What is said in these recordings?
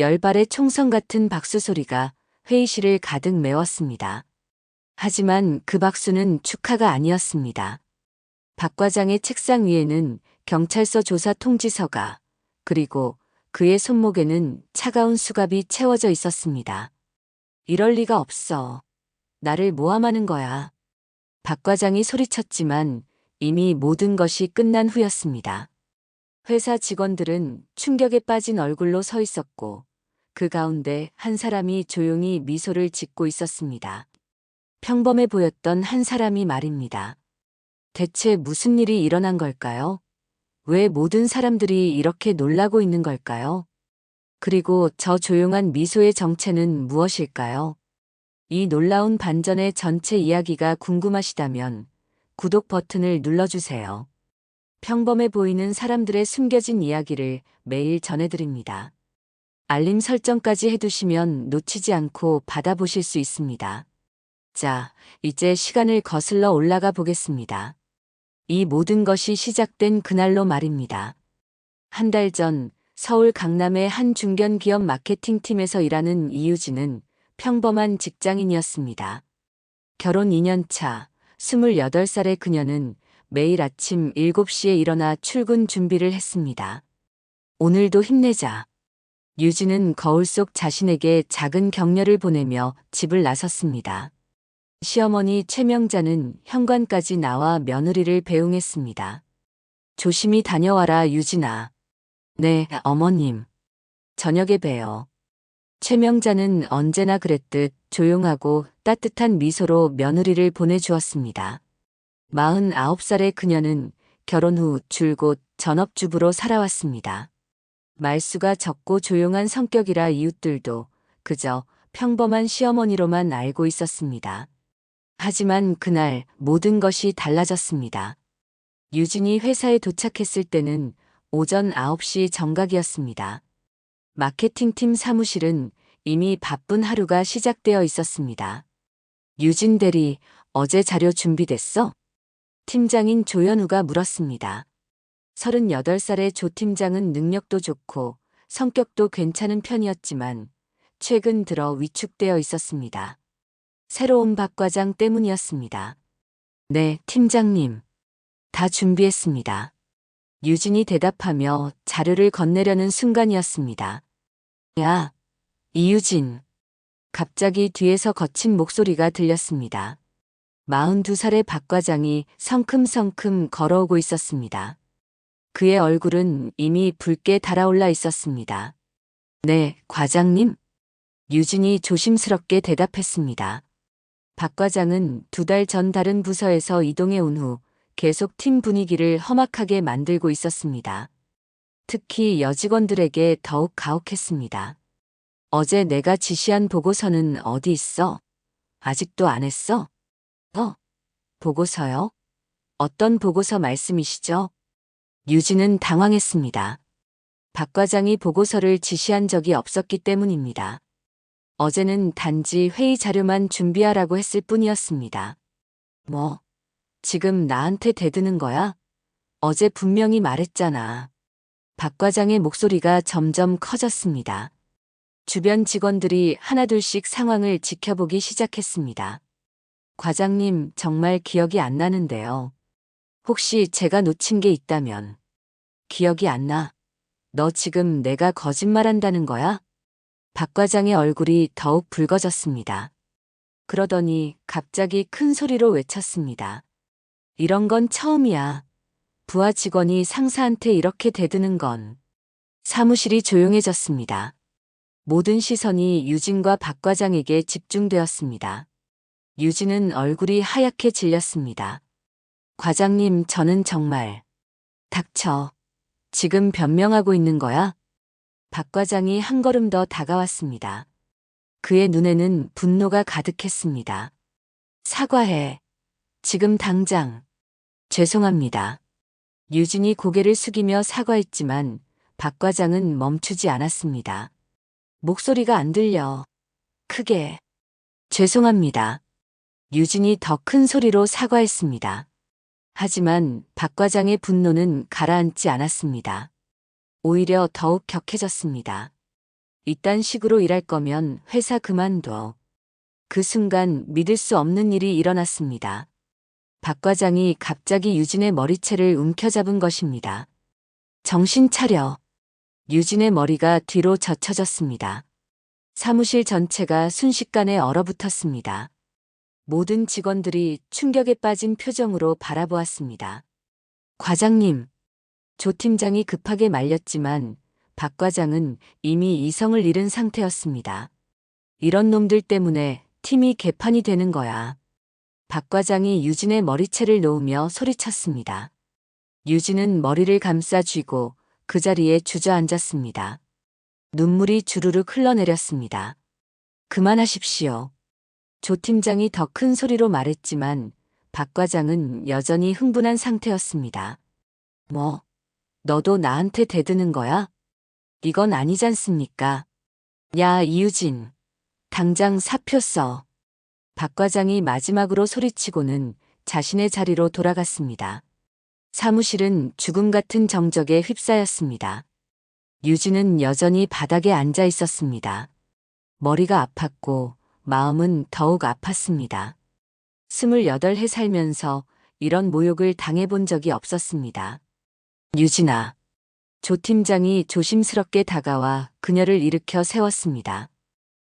열발의 총성 같은 박수 소리가 회의실을 가득 메웠습니다. 하지만 그 박수는 축하가 아니었습니다. 박 과장의 책상 위에는 경찰서 조사 통지서가, 그리고 그의 손목에는 차가운 수갑이 채워져 있었습니다. 이럴 리가 없어. 나를 모함하는 거야. 박 과장이 소리쳤지만 이미 모든 것이 끝난 후였습니다. 회사 직원들은 충격에 빠진 얼굴로 서 있었고 그 가운데 한 사람이 조용히 미소를 짓고 있었습니다. 평범해 보였던 한 사람이 말입니다. 대체 무슨 일이 일어난 걸까요? 왜 모든 사람들이 이렇게 놀라고 있는 걸까요? 그리고 저 조용한 미소의 정체는 무엇일까요? 이 놀라운 반전의 전체 이야기가 궁금하시다면 구독 버튼을 눌러주세요. 평범해 보이는 사람들의 숨겨진 이야기를 매일 전해드립니다. 알림 설정까지 해두시면 놓치지 않고 받아보실 수 있습니다. 자, 이제 시간을 거슬러 올라가 보겠습니다. 이 모든 것이 시작된 그날로 말입니다. 한 달 전 서울 강남의 한 중견 기업 마케팅팀에서 일하는 이유진은 평범한 직장인이었습니다. 결혼 2년 차, 28살의 그녀는 매일 아침 7시에 일어나 출근 준비를 했습니다. 오늘도 힘내자. 유진은 거울 속 자신에게 작은 격려를 보내며 집을 나섰습니다. 시어머니 최명자는 현관까지 나와 며느리를 배웅했습니다. 조심히 다녀와라, 유진아. 네, 어머님. 저녁에 봬요. 최명자는 언제나 그랬듯 조용하고 따뜻한 미소로 며느리를 보내주었습니다. 49살의 그녀는 결혼 후 줄곧 전업주부로 살아왔습니다. 말수가 적고 조용한 성격이라 이웃들도 그저 평범한 시어머니로만 알고 있었습니다. 하지만 그날 모든 것이 달라졌습니다. 유진이 회사에 도착했을 때는 오전 9시 정각이었습니다. 마케팅팀 사무실은 이미 바쁜 하루가 시작되어 있었습니다. 유진 대리, 어제 자료 준비됐어? 팀장인 조현우가 물었습니다. 38살의 조 팀장은 능력도 좋고 성격도 괜찮은 편이었지만 최근 들어 위축되어 있었습니다. 새로운 박 과장 때문이었습니다. 네, 팀장님. 다 준비했습니다. 유진이 대답하며 자료를 건네려는 순간이었습니다. 야, 이유진. 갑자기 뒤에서 거친 목소리가 들렸습니다. 42살의 박 과장이 성큼성큼 걸어오고 있었습니다. 그의 얼굴은 이미 붉게 달아올라 있었습니다. 네, 과장님. 유진이 조심스럽게 대답했습니다. 박 과장은 2달 전 다른 부서에서 이동해 온 후 계속 팀 분위기를 험악하게 만들고 있었습니다. 특히 여직원들에게 더욱 가혹했습니다. 어제 내가 지시한 보고서는 어디 있어? 아직도 안 했어? 보고서요? 어떤 보고서 말씀이시죠? 유진은 당황했습니다. 박 과장이 보고서를 지시한 적이 없었기 때문입니다. 어제는 단지 회의 자료만 준비하라고 했을 뿐이었습니다. 뭐, 지금 나한테 대드는 거야? 어제 분명히 말했잖아. 박 과장의 목소리가 점점 커졌습니다. 주변 직원들이 하나둘씩 상황을 지켜보기 시작했습니다. 과장님, 정말 기억이 안 나는데요. 혹시 제가 놓친 게 있다면. 기억이 안 나. 너 지금 내가 거짓말한다는 거야? 박 과장의 얼굴이 더욱 붉어졌습니다. 그러더니 갑자기 큰 소리로 외쳤습니다. 이런 건 처음이야. 부하 직원이 상사한테 이렇게 대드는 건. 사무실이 조용해졌습니다. 모든 시선이 유진과 박 과장에게 집중되었습니다. 유진은 얼굴이 하얗게 질렸습니다. 과장님, 저는 정말. 닥쳐. 지금 변명하고 있는 거야? 박 과장이 한 걸음 더 다가왔습니다. 그의 눈에는 분노가 가득했습니다. 사과해. 지금 당장. 죄송합니다. 유진이 고개를 숙이며 사과했지만 박 과장은 멈추지 않았습니다. 목소리가 안 들려. 크게. 죄송합니다. 유진이 더 큰 소리로 사과했습니다. 하지만 박 과장의 분노는 가라앉지 않았습니다. 오히려 더욱 격해졌습니다. 이딴 식으로 일할 거면 회사 그만둬. 그 순간 믿을 수 없는 일이 일어났습니다. 박 과장이 갑자기 유진의 머리채를 움켜잡은 것입니다. 정신 차려. 유진의 머리가 뒤로 젖혀졌습니다. 사무실 전체가 순식간에 얼어붙었습니다. 모든 직원들이 충격에 빠진 표정으로 바라보았습니다. 과장님, 조 팀장이 급하게 말렸지만 박 과장은 이미 이성을 잃은 상태였습니다. 이런 놈들 때문에 팀이 개판이 되는 거야. 박 과장이 유진의 머리채를 놓으며 소리쳤습니다. 유진은 머리를 감싸 쥐고 그 자리에 주저앉았습니다. 눈물이 주르륵 흘러내렸습니다. 그만하십시오. 조 팀장이 더 큰 소리로 말했지만 박 과장은 여전히 흥분한 상태였습니다. 뭐, 너도 나한테 대드는 거야? 이건 아니잖습니까? 야, 이유진. 당장 사표 써. 박 과장이 마지막으로 소리치고는 자신의 자리로 돌아갔습니다. 사무실은 죽음 같은 정적에 휩싸였습니다. 유진은 여전히 바닥에 앉아 있었습니다. 머리가 아팠고 마음은 더욱 아팠습니다. 28해 살면서 이런 모욕을 당해본 적이 없었습니다. 유진아. 조 팀장이 조심스럽게 다가와 그녀를 일으켜 세웠습니다.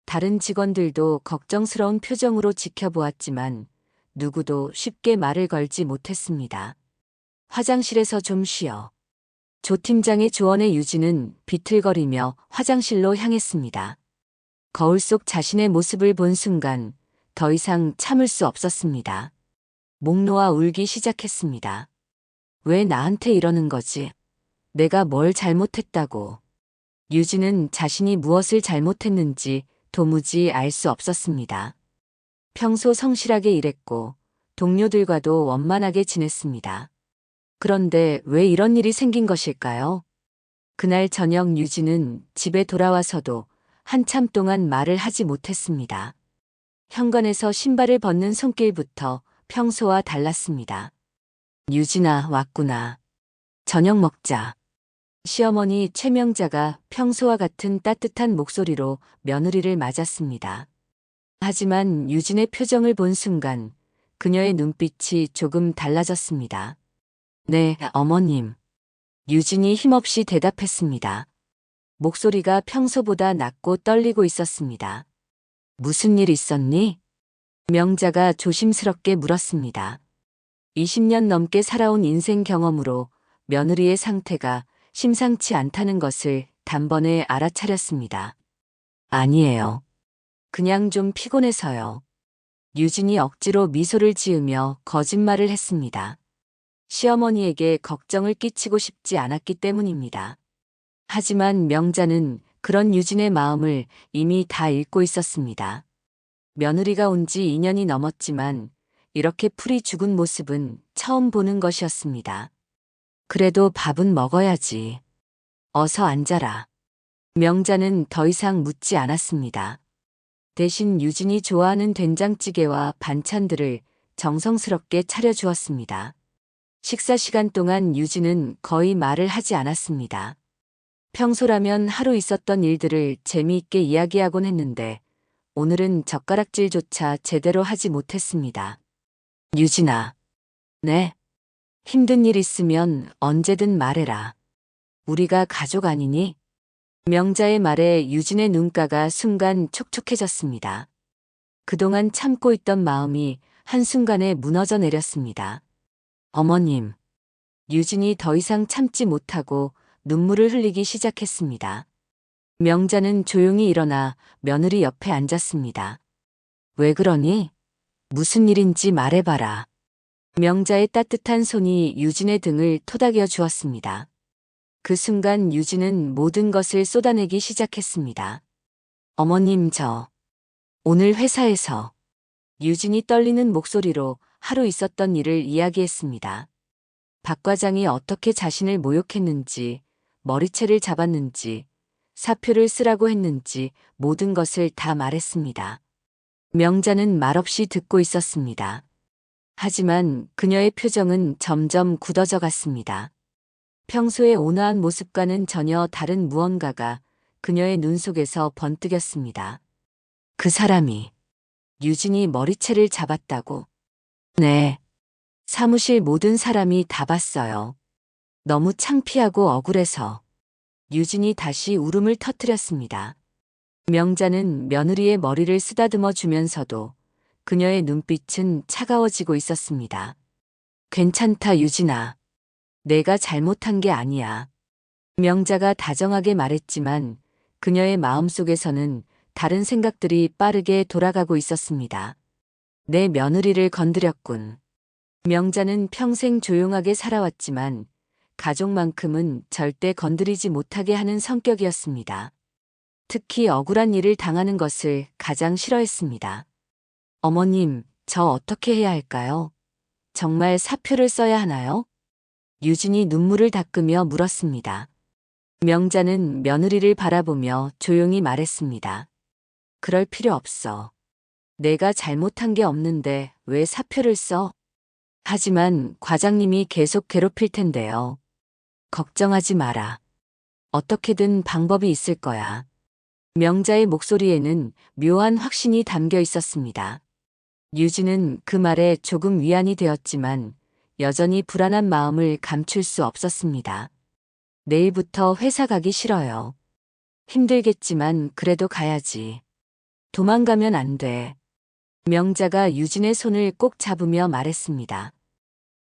다른 직원들도 걱정스러운 표정으로 지켜보았지만 누구도 쉽게 말을 걸지 못했습니다. 화장실에서 좀 쉬어. 조 팀장의 조언에 유진은 비틀거리며 화장실로 향했습니다. 거울 속 자신의 모습을 본 순간 더 이상 참을 수 없었습니다. 목 놓아 울기 시작했습니다. 왜 나한테 이러는 거지? 내가 뭘 잘못했다고. 유진은 자신이 무엇을 잘못했는지 도무지 알 수 없었습니다. 평소 성실하게 일했고 동료들과도 원만하게 지냈습니다. 그런데 왜 이런 일이 생긴 것일까요? 그날 저녁 유진은 집에 돌아와서도 한참 동안 말을 하지 못했습니다. 현관에서 신발을 벗는 손길부터 평소와 달랐습니다. 유진아, 왔구나. 저녁 먹자. 시어머니 최명자가 평소와 같은 따뜻한 목소리로 며느리를 맞았습니다. 하지만 유진의 표정을 본 순간 그녀의 눈빛이 조금 달라졌습니다. 네, 어머님. 유진이 힘없이 대답했습니다. 목소리가 평소보다 낮고 떨리고 있었습니다. 무슨 일 있었니? 명자가 조심스럽게 물었습니다. 20년 넘게 살아온 인생 경험으로 며느리의 상태가 심상치 않다는 것을 단번에 알아차렸습니다. 아니에요. 그냥 좀 피곤해서요. 유진이 억지로 미소를 지으며 거짓말을 했습니다. 시어머니에게 걱정을 끼치고 싶지 않았기 때문입니다. 하지만 명자는 그런 유진의 마음을 이미 다 읽고 있었습니다. 며느리가 온 지 2년이 넘었지만 이렇게 풀이 죽은 모습은 처음 보는 것이었습니다. 그래도 밥은 먹어야지. 어서 앉아라. 명자는 더 이상 묻지 않았습니다. 대신 유진이 좋아하는 된장찌개와 반찬들을 정성스럽게 차려주었습니다. 식사 시간 동안 유진은 거의 말을 하지 않았습니다. 평소라면 하루 있었던 일들을 재미있게 이야기하곤 했는데 오늘은 젓가락질조차 제대로 하지 못했습니다. 유진아. 네. 힘든 일 있으면 언제든 말해라. 우리가 가족 아니니? 명자의 말에 유진의 눈가가 순간 촉촉해졌습니다. 그동안 참고 있던 마음이 한순간에 무너져 내렸습니다. 어머님. 유진이 더 이상 참지 못하고 눈물을 흘리기 시작했습니다. 명자는 조용히 일어나 며느리 옆에 앉았습니다. 왜 그러니? 무슨 일인지 말해봐라. 명자의 따뜻한 손이 유진의 등을 토닥여 주었습니다. 그 순간 유진은 모든 것을 쏟아내기 시작했습니다. 어머님, 오늘 회사에서. 유진이 떨리는 목소리로 하루 있었던 일을 이야기했습니다. 박 과장이 어떻게 자신을 모욕했는지, 머리채를 잡았는지, 사표를 쓰라고 했는지 모든 것을 다 말했습니다. 명자는 말없이 듣고 있었습니다. 하지만 그녀의 표정은 점점 굳어져 갔습니다. 평소의 온화한 모습과는 전혀 다른 무언가가 그녀의 눈 속에서 번뜩였습니다. 그 사람이 유진이 머리채를 잡았다고. 네. 사무실 모든 사람이 다 봤어요. 너무 창피하고 억울해서. 유진이 다시 울음을 터뜨렸습니다. 명자는 며느리의 머리를 쓰다듬어 주면서도 그녀의 눈빛은 차가워지고 있었습니다. 괜찮다, 유진아. 내가 잘못한 게 아니야. 명자가 다정하게 말했지만 그녀의 마음속에서는 다른 생각들이 빠르게 돌아가고 있었습니다. 내 며느리를 건드렸군. 명자는 평생 조용하게 살아왔지만 가족만큼은 절대 건드리지 못하게 하는 성격이었습니다. 특히 억울한 일을 당하는 것을 가장 싫어했습니다. 어머님, 저 어떻게 해야 할까요? 정말 사표를 써야 하나요? 유진이 눈물을 닦으며 물었습니다. 명자는 며느리를 바라보며 조용히 말했습니다. 그럴 필요 없어. 내가 잘못한 게 없는데 왜 사표를 써? 하지만 과장님이 계속 괴롭힐 텐데요. 걱정하지 마라. 어떻게든 방법이 있을 거야. 명자의 목소리에는 묘한 확신이 담겨 있었습니다. 유진은 그 말에 조금 위안이 되었지만 여전히 불안한 마음을 감출 수 없었습니다. 내일부터 회사 가기 싫어요. 힘들겠지만 그래도 가야지. 도망가면 안 돼. 명자가 유진의 손을 꼭 잡으며 말했습니다.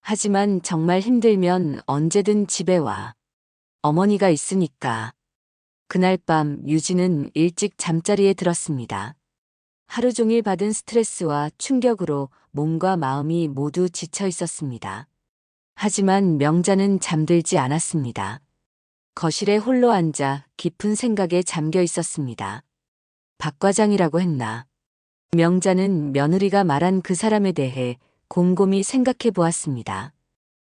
하지만 정말 힘들면 언제든 집에 와. 어머니가 있으니까. 그날 밤 유진은 일찍 잠자리에 들었습니다. 하루 종일 받은 스트레스와 충격으로 몸과 마음이 모두 지쳐 있었습니다. 하지만 명자는 잠들지 않았습니다. 거실에 홀로 앉아 깊은 생각에 잠겨 있었습니다. 박 과장이라고 했나? 명자는 며느리가 말한 그 사람에 대해 곰곰이 생각해 보았습니다.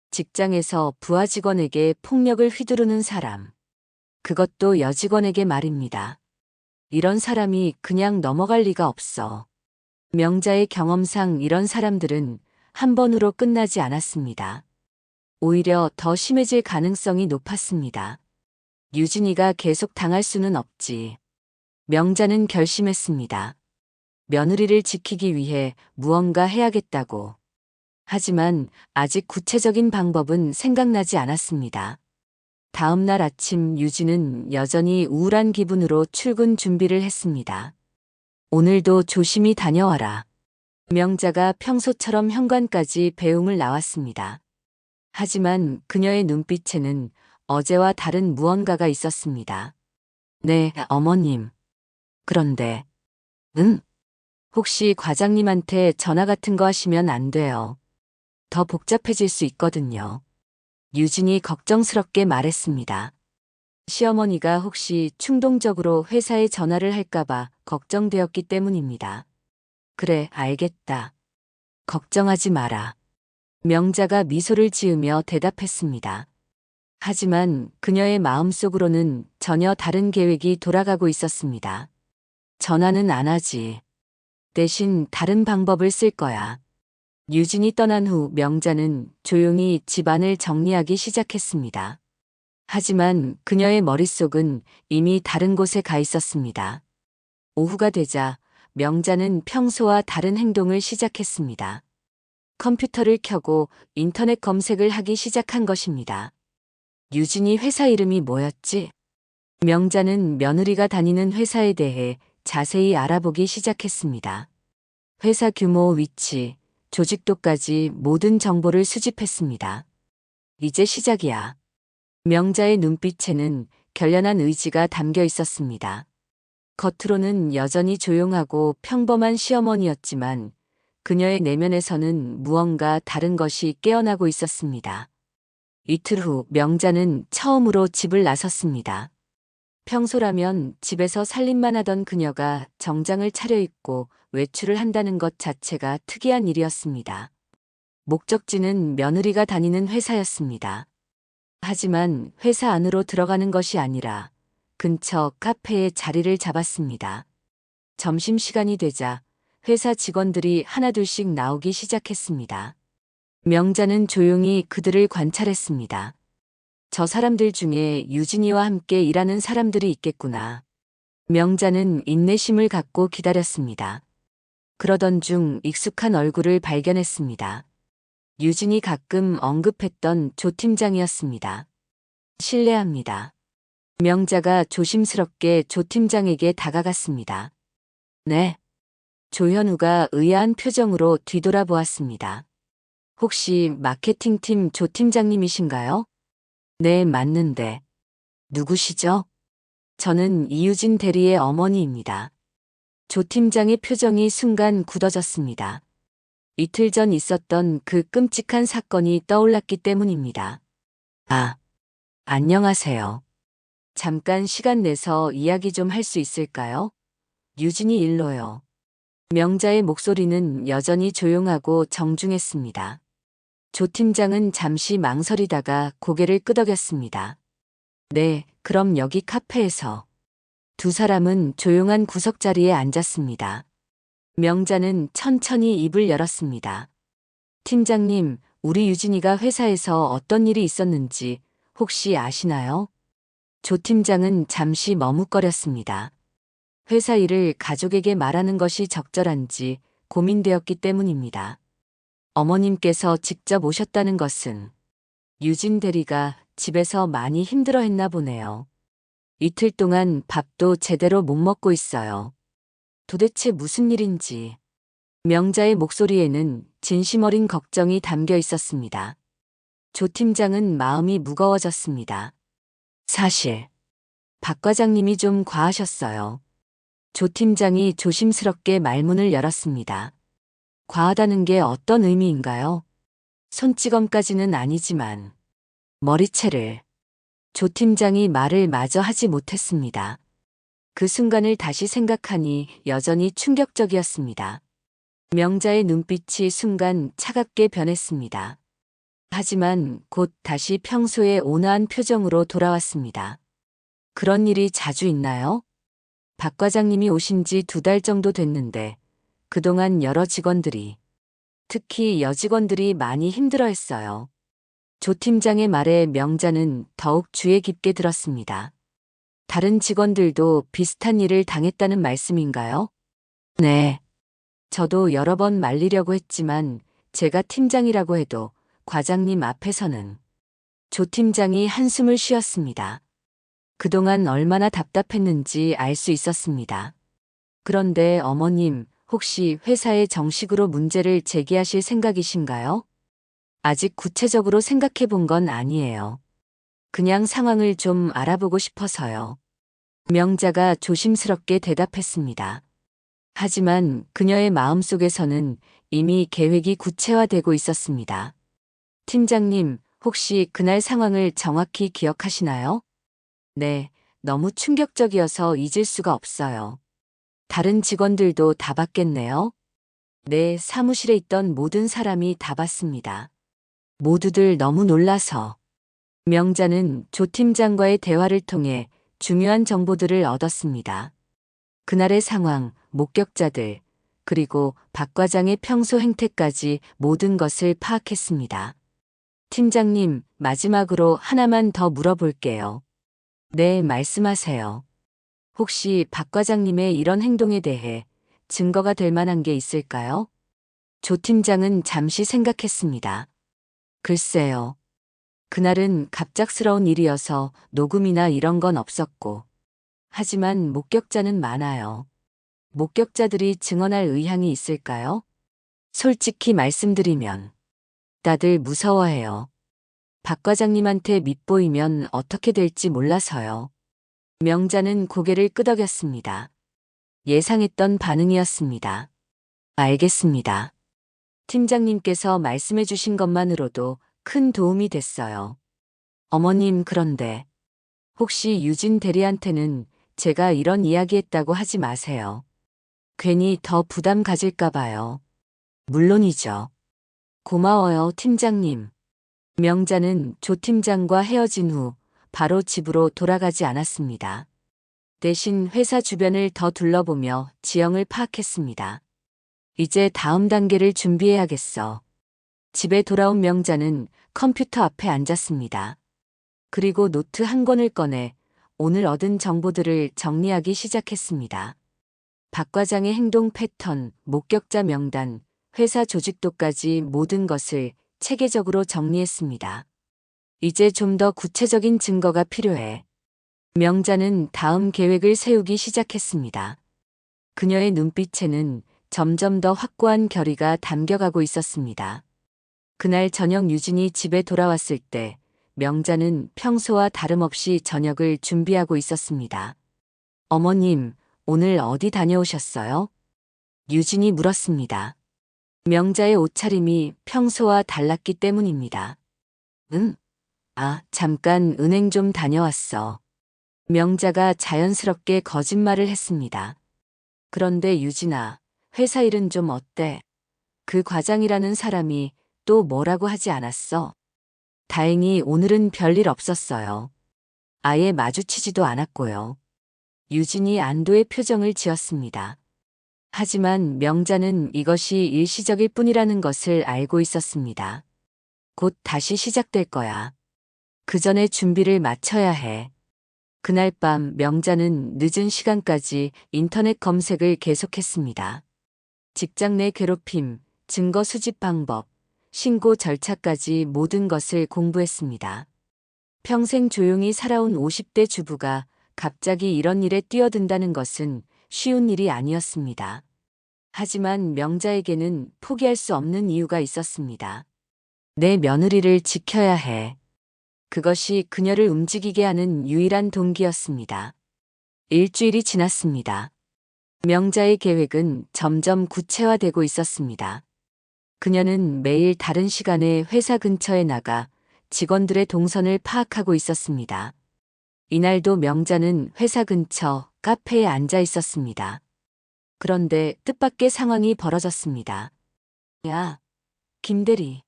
직장에서 부하 직원에게 폭력을 휘두르는 사람. 그것도 여직원에게 말입니다. 이런 사람이 그냥 넘어갈 리가 없어. 명자의 경험상 이런 사람들은 한 번으로 끝나지 않았습니다. 오히려 더 심해질 가능성이 높았습니다. 유진이가 계속 당할 수는 없지. 명자는 결심했습니다. 며느리를 지키기 위해 무언가 해야겠다고. 하지만 아직 구체적인 방법은 생각나지 않았습니다. 다음 날 아침 유진은 여전히 우울한 기분으로 출근 준비를 했습니다. 오늘도 조심히 다녀와라. 명자가 평소처럼 현관까지 배웅을 나왔습니다. 하지만 그녀의 눈빛에는 어제와 다른 무언가가 있었습니다. 네, 어머님. 그런데, 혹시 과장님한테 전화 같은 거 하시면 안 돼요. 더 복잡해질 수 있거든요. 유진이 걱정스럽게 말했습니다. 시어머니가 혹시 충동적으로 회사에 전화를 할까봐 걱정되었기 때문입니다. 그래, 알겠다. 걱정하지 마라. 명자가 미소를 지으며 대답했습니다. 하지만 그녀의 마음속으로는 전혀 다른 계획이 돌아가고 있었습니다. 전화는 안 하지. 대신 다른 방법을 쓸 거야. 유진이 떠난 후 명자는 조용히 집안을 정리하기 시작했습니다. 하지만 그녀의 머릿속은 이미 다른 곳에 가 있었습니다. 오후가 되자 명자는 평소와 다른 행동을 시작했습니다. 컴퓨터를 켜고 인터넷 검색을 하기 시작한 것입니다. 유진이 회사 이름이 뭐였지? 명자는 며느리가 다니는 회사에 대해 자세히 알아보기 시작했습니다. 회사 규모, 위치, 조직도까지 모든 정보를 수집했습니다. 이제 시작이야. 명자의 눈빛에는 결연한 의지가 담겨 있었습니다. 겉으로는 여전히 조용하고 평범한 시어머니였지만 그녀의 내면에서는 무언가 다른 것이 깨어나고 있었습니다. 이틀 후 명자는 처음으로 집을 나섰습니다. 평소라면 집에서 살림만 하던 그녀가 정장을 차려입고 외출을 한다는 것 자체가 특이한 일이었습니다. 목적지는 며느리가 다니는 회사였습니다. 하지만 회사 안으로 들어가는 것이 아니라 근처 카페에 자리를 잡았습니다. 점심시간이 되자 회사 직원들이 하나둘씩 나오기 시작했습니다. 명자는 조용히 그들을 관찰했습니다. 저 사람들 중에 유진이와 함께 일하는 사람들이 있겠구나. 명자는 인내심을 갖고 기다렸습니다. 그러던 중 익숙한 얼굴을 발견했습니다. 유진이 가끔 언급했던 조 팀장이었습니다. 실례합니다. 명자가 조심스럽게 조 팀장에게 다가갔습니다. 네. 조현우가 의아한 표정으로 뒤돌아보았습니다. 혹시 마케팅팀 조 팀장님이신가요? 네, 맞는데. 누구시죠? 저는 이유진 대리의 어머니입니다. 조 팀장의 표정이 순간 굳어졌습니다. 이틀 전 있었던 그 끔찍한 사건이 떠올랐기 때문입니다. 아, 안녕하세요. 잠깐 시간 내서 이야기 좀 할 수 있을까요? 유진이 일로요. 명자의 목소리는 여전히 조용하고 정중했습니다. 조 팀장은 잠시 망설이다가 고개를 끄덕였습니다. 네, 그럼 여기 카페에서. 두 사람은 조용한 구석자리에 앉았습니다. 명자는 천천히 입을 열었습니다. 팀장님, 우리 유진이가 회사에서 어떤 일이 있었는지 혹시 아시나요? 조 팀장은 잠시 머뭇거렸습니다. 회사 일을 가족에게 말하는 것이 적절한지 고민되었기 때문입니다. 어머님께서 직접 오셨다는 것은 유진 대리가 집에서 많이 힘들어했나 보네요. 이틀 동안 밥도 제대로 못 먹고 있어요. 도대체 무슨 일인지. 명자의 목소리에는 진심 어린 걱정이 담겨 있었습니다. 조 팀장은 마음이 무거워졌습니다. 사실 박 과장님이 좀 과하셨어요. 조 팀장이 조심스럽게 말문을 열었습니다. 과하다는 게 어떤 의미인가요? 손찌검까지는 아니지만 머리채를. 조 팀장이 말을 마저 하지 못했습니다. 그 순간을 다시 생각하니 여전히 충격적이었습니다. 명자의 눈빛이 순간 차갑게 변했습니다. 하지만 곧 다시 평소의 온화한 표정으로 돌아왔습니다. 그런 일이 자주 있나요? 박 과장님이 오신 지 2달 정도 됐는데 그동안 여러 직원들이, 특히 여직원들이 많이 힘들어했어요. 조 팀장의 말에 명자는 더욱 주의 깊게 들었습니다. 다른 직원들도 비슷한 일을 당했다는 말씀인가요? 네. 저도 여러 번 말리려고 했지만 제가 팀장이라고 해도 과장님 앞에서는. 조 팀장이 한숨을 쉬었습니다. 그동안 얼마나 답답했는지 알 수 있었습니다. 그런데 어머님, 혹시 회사에 정식으로 문제를 제기하실 생각이신가요? 아직 구체적으로 생각해 본 건 아니에요. 그냥 상황을 좀 알아보고 싶어서요. 명자가 조심스럽게 대답했습니다. 하지만 그녀의 마음속에서는 이미 계획이 구체화되고 있었습니다. 팀장님, 혹시 그날 상황을 정확히 기억하시나요? 네, 너무 충격적이어서 잊을 수가 없어요. 다른 직원들도 다 봤겠네요. 네, 사무실에 있던 모든 사람이 다 봤습니다. 모두들 너무 놀라서. 명자는 조 팀장과의 대화를 통해 중요한 정보들을 얻었습니다. 그날의 상황, 목격자들, 그리고 박 과장의 평소 행태까지 모든 것을 파악했습니다. 팀장님, 마지막으로 하나만 더 물어볼게요. 네, 말씀하세요. 혹시 박 과장님의 이런 행동에 대해 증거가 될 만한 게 있을까요? 조 팀장은 잠시 생각했습니다. 글쎄요. 그날은 갑작스러운 일이어서 녹음이나 이런 건 없었고. 하지만 목격자는 많아요. 목격자들이 증언할 의향이 있을까요? 솔직히 말씀드리면 다들 무서워해요. 박 과장님한테 밉보이면 어떻게 될지 몰라서요. 명자는 고개를 끄덕였습니다. 예상했던 반응이었습니다. 알겠습니다. 팀장님께서 말씀해 주신 것만으로도 큰 도움이 됐어요. 어머님, 그런데 혹시 유진 대리한테는 제가 이런 이야기했다고 하지 마세요. 괜히 더 부담 가질까 봐요. 물론이죠. 고마워요, 팀장님. 명자는 조 팀장과 헤어진 후 바로 집으로 돌아가지 않았습니다. 대신 회사 주변을 더 둘러보며 지형을 파악했습니다. 이제 다음 단계를 준비해야겠어. 집에 돌아온 명자는 컴퓨터 앞에 앉았습니다. 그리고 노트 한 권을 꺼내 오늘 얻은 정보들을 정리하기 시작했습니다. 박 과장의 행동 패턴, 목격자 명단, 회사 조직도까지 모든 것을 체계적으로 정리했습니다. 이제 좀 더 구체적인 증거가 필요해. 명자는 다음 계획을 세우기 시작했습니다. 그녀의 눈빛에는 점점 더 확고한 결의가 담겨가고 있었습니다. 그날 저녁 유진이 집에 돌아왔을 때 명자는 평소와 다름없이 저녁을 준비하고 있었습니다. 어머님, 오늘 어디 다녀오셨어요? 유진이 물었습니다. 명자의 옷차림이 평소와 달랐기 때문입니다. 응? 잠깐 은행 좀 다녀왔어. 명자가 자연스럽게 거짓말을 했습니다. 그런데 유진아, 회사 일은 좀 어때? 그 과장이라는 사람이 또 뭐라고 하지 않았어? 다행히 오늘은 별일 없었어요. 아예 마주치지도 않았고요. 유진이 안도의 표정을 지었습니다. 하지만 명자는 이것이 일시적일 뿐이라는 것을 알고 있었습니다. 곧 다시 시작될 거야. 그 전에 준비를 마쳐야 해. 그날 밤 명자는 늦은 시간까지 인터넷 검색을 계속했습니다. 직장 내 괴롭힘, 증거 수집 방법, 신고 절차까지 모든 것을 공부했습니다. 평생 조용히 살아온 50대 주부가 갑자기 이런 일에 뛰어든다는 것은 쉬운 일이 아니었습니다. 하지만 명자에게는 포기할 수 없는 이유가 있었습니다. 내 며느리를 지켜야 해. 그것이 그녀를 움직이게 하는 유일한 동기였습니다. 일주일이 지났습니다. 명자의 계획은 점점 구체화되고 있었습니다. 그녀는 매일 다른 시간에 회사 근처에 나가 직원들의 동선을 파악하고 있었습니다. 이날도 명자는 회사 근처 카페에 앉아 있었습니다. 그런데 뜻밖의 상황이 벌어졌습니다. 야, 김대리.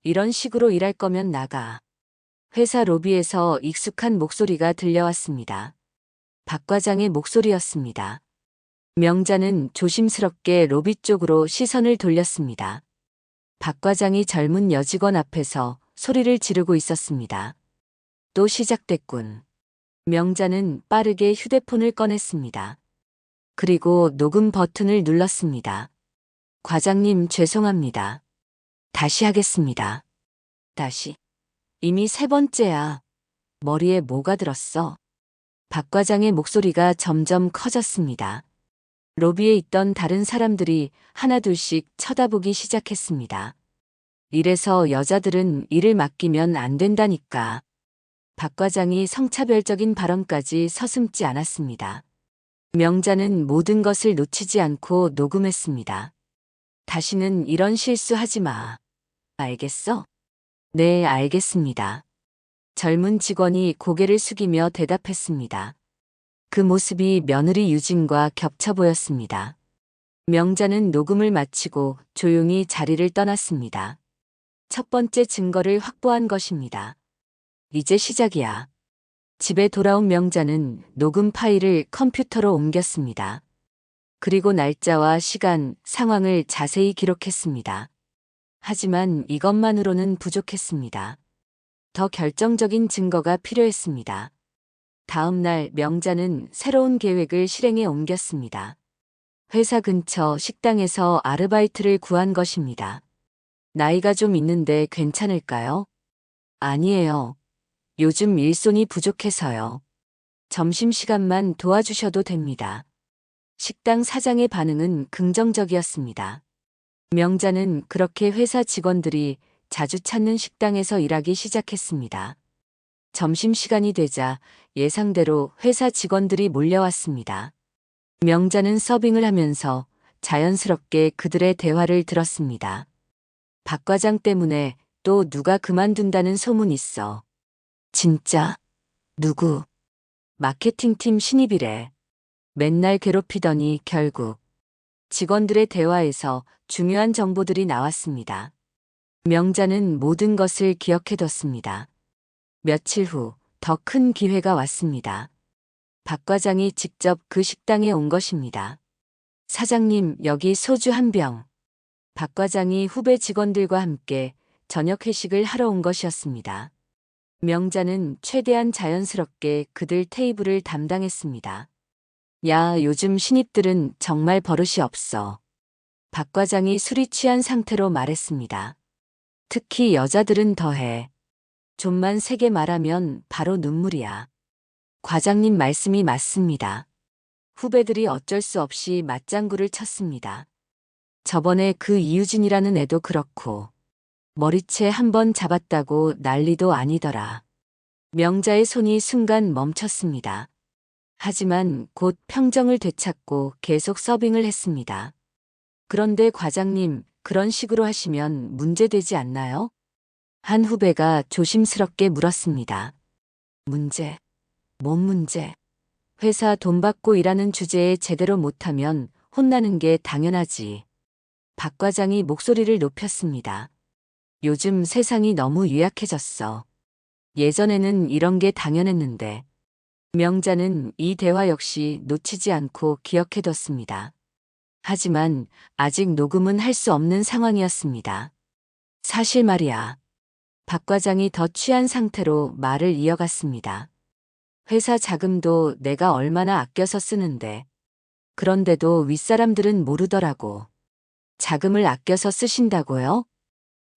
이런 식으로 일할 거면 나가. 회사 로비에서 익숙한 목소리가 들려왔습니다. 박 과장의 목소리였습니다. 명자는 조심스럽게 로비 쪽으로 시선을 돌렸습니다. 박 과장이 젊은 여직원 앞에서 소리를 지르고 있었습니다. 또 시작됐군. 명자는 빠르게 휴대폰을 꺼냈습니다. 그리고 녹음 버튼을 눌렀습니다. 과장님 죄송합니다. 다시 하겠습니다. 다시. 이미 세 번째야. 머리에 뭐가 들었어? 박 과장의 목소리가 점점 커졌습니다. 로비에 있던 다른 사람들이 하나둘씩 쳐다보기 시작했습니다. 이래서 여자들은 일을 맡기면 안 된다니까. 박 과장이 성차별적인 발언까지 서슴지 않았습니다. 명자는 모든 것을 놓치지 않고 녹음했습니다. 다시는 이런 실수 하지 마. 알겠어? 네, 알겠습니다. 젊은 직원이 고개를 숙이며 대답했습니다. 그 모습이 며느리 유진과 겹쳐 보였습니다. 명자는 녹음을 마치고 조용히 자리를 떠났습니다. 첫 번째 증거를 확보한 것입니다. 이제 시작이야. 집에 돌아온 명자는 녹음 파일을 컴퓨터로 옮겼습니다. 그리고 날짜와 시간, 상황을 자세히 기록했습니다. 하지만 이것만으로는 부족했습니다. 더 결정적인 증거가 필요했습니다. 다음 날 명자는 새로운 계획을 실행에 옮겼습니다. 회사 근처 식당에서 아르바이트를 구한 것입니다. 나이가 좀 있는데 괜찮을까요? 아니에요. 요즘 일손이 부족해서요. 점심시간만 도와주셔도 됩니다. 식당 사장의 반응은 긍정적이었습니다. 명자는 그렇게 회사 직원들이 자주 찾는 식당에서 일하기 시작했습니다. 점심시간이 되자 예상대로 회사 직원들이 몰려왔습니다. 명자는 서빙을 하면서 자연스럽게 그들의 대화를 들었습니다. 박 과장 때문에 또 누가 그만둔다는 소문 있어. 진짜? 누구? 마케팅팀 신입이래. 맨날 괴롭히더니 결국. 직원들의 대화에서 중요한 정보들이 나왔습니다. 명자는 모든 것을 기억해뒀습니다. 며칠 후 더 큰 기회가 왔습니다. 박 과장이 직접 그 식당에 온 것입니다. 사장님, 여기 소주 한 병. 박 과장이 후배 직원들과 함께 저녁 회식을 하러 온 것이었습니다. 명자는 최대한 자연스럽게 그들 테이블을 담당했습니다. 야, 요즘 신입들은 정말 버릇이 없어. 박 과장이 술이 취한 상태로 말했습니다. 특히 여자들은 더해. 좀만 세게 말하면 바로 눈물이야. 과장님 말씀이 맞습니다. 후배들이 어쩔 수 없이 맞장구를 쳤습니다. 저번에 그 이유진이라는 애도 그렇고 머리채 한 번 잡았다고 난리도 아니더라. 명자의 손이 순간 멈췄습니다. 하지만 곧 평정을 되찾고 계속 서빙을 했습니다. 그런데 과장님, 그런 식으로 하시면 문제되지 않나요? 한 후배가 조심스럽게 물었습니다. 문제? 뭔 문제? 회사 돈 받고 일하는 주제에 제대로 못하면 혼나는 게 당연하지. 박 과장이 목소리를 높였습니다. 요즘 세상이 너무 유약해졌어. 예전에는 이런 게 당연했는데. 명자는 이 대화 역시 놓치지 않고 기억해뒀습니다. 하지만 아직 녹음은 할 수 없는 상황이었습니다. 사실 말이야. 박 과장이 더 취한 상태로 말을 이어갔습니다. 회사 자금도 내가 얼마나 아껴서 쓰는데. 그런데도 윗사람들은 모르더라고. 자금을 아껴서 쓰신다고요?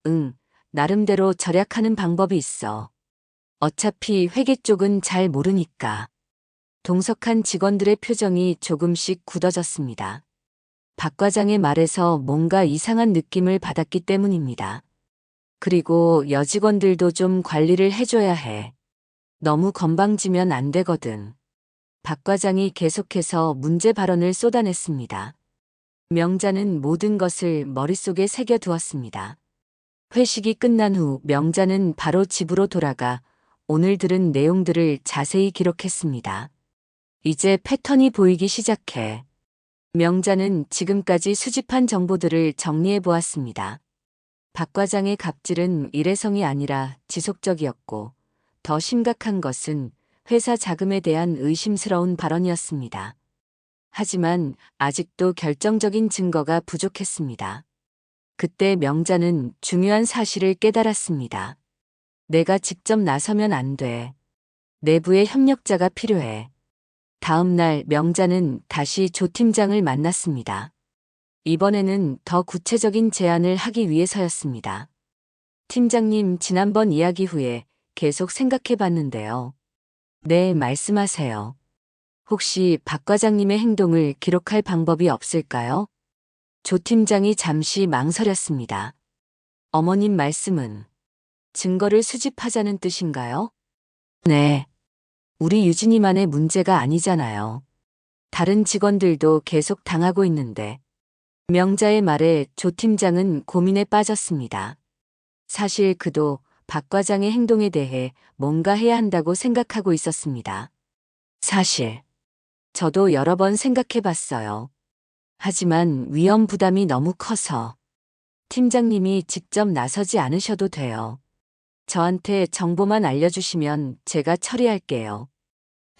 응, 나름대로 절약하는 방법이 있어. 어차피 회계 쪽은 잘 모르니까. 동석한 직원들의 표정이 조금씩 굳어졌습니다. 박 과장의 말에서 뭔가 이상한 느낌을 받았기 때문입니다. 그리고 여직원들도 좀 관리를 해줘야 해. 너무 건방지면 안 되거든. 박 과장이 계속해서 문제 발언을 쏟아냈습니다. 명자는 모든 것을 머릿속에 새겨두었습니다. 회식이 끝난 후 명자는 바로 집으로 돌아가 오늘 들은 내용들을 자세히 기록했습니다. 이제 패턴이 보이기 시작해. 명자는 지금까지 수집한 정보들을 정리해 보았습니다. 박 과장의 갑질은 일회성이 아니라 지속적이었고, 더 심각한 것은 회사 자금에 대한 의심스러운 발언이었습니다. 하지만 아직도 결정적인 증거가 부족했습니다. 그때 명자는 중요한 사실을 깨달았습니다. 내가 직접 나서면 안 돼. 내부의 협력자가 필요해. 다음 날 명자는 다시 조 팀장을 만났습니다. 이번에는 더 구체적인 제안을 하기 위해서였습니다. 팀장님, 지난번 이야기 후에 계속 생각해 봤는데요. 네, 말씀하세요. 혹시 박 과장님의 행동을 기록할 방법이 없을까요? 조 팀장이 잠시 망설였습니다. 어머님 말씀은 증거를 수집하자는 뜻인가요? 네. 우리 유진이만의 문제가 아니잖아요. 다른 직원들도 계속 당하고 있는데. 명자의 말에 조 팀장은 고민에 빠졌습니다. 사실 그도 박 과장의 행동에 대해 뭔가 해야 한다고 생각하고 있었습니다. 사실, 저도 여러 번 생각해 봤어요. 하지만 위험 부담이 너무 커서 팀장님이 직접 나서지 않으셔도 돼요. 저한테 정보만 알려주시면 제가 처리할게요.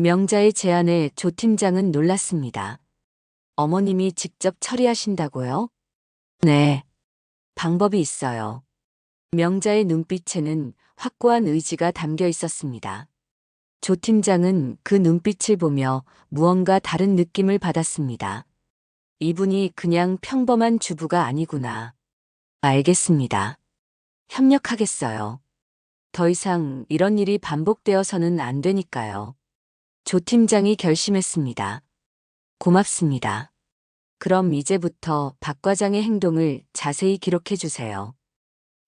명자의 제안에 조 팀장은 놀랐습니다. 어머님이 직접 처리하신다고요? 네. 방법이 있어요. 명자의 눈빛에는 확고한 의지가 담겨 있었습니다. 조 팀장은 그 눈빛을 보며 무언가 다른 느낌을 받았습니다. 이분이 그냥 평범한 주부가 아니구나. 알겠습니다. 협력하겠어요. 더 이상 이런 일이 반복되어서는 안 되니까요. 조 팀장이 결심했습니다. 고맙습니다. 그럼 이제부터 박 과장의 행동을 자세히 기록해 주세요.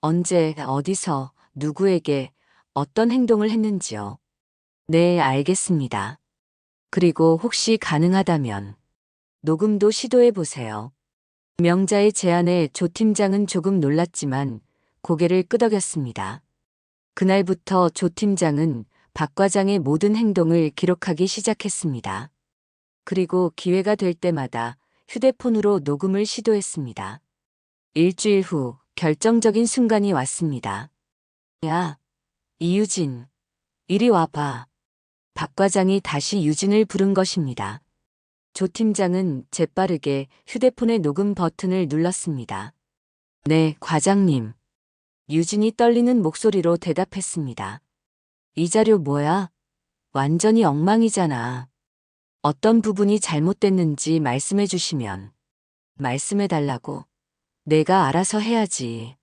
언제, 어디서, 누구에게, 어떤 행동을 했는지요. 네, 알겠습니다. 그리고 혹시 가능하다면 녹음도 시도해 보세요. 명자의 제안에 조 팀장은 조금 놀랐지만 고개를 끄덕였습니다. 그날부터 조 팀장은 박 과장의 모든 행동을 기록하기 시작했습니다. 그리고 기회가 될 때마다 휴대폰으로 녹음을 시도했습니다. 일주일 후 결정적인 순간이 왔습니다. 야, 이유진, 이리 와봐. 박 과장이 다시 유진을 부른 것입니다. 조 팀장은 재빠르게 휴대폰의 녹음 버튼을 눌렀습니다. 네, 과장님. 유진이 떨리는 목소리로 대답했습니다. 이 자료 뭐야? 완전히 엉망이잖아. 어떤 부분이 잘못됐는지 말씀해 주시면. 말씀해 달라고. 내가 알아서 해야지.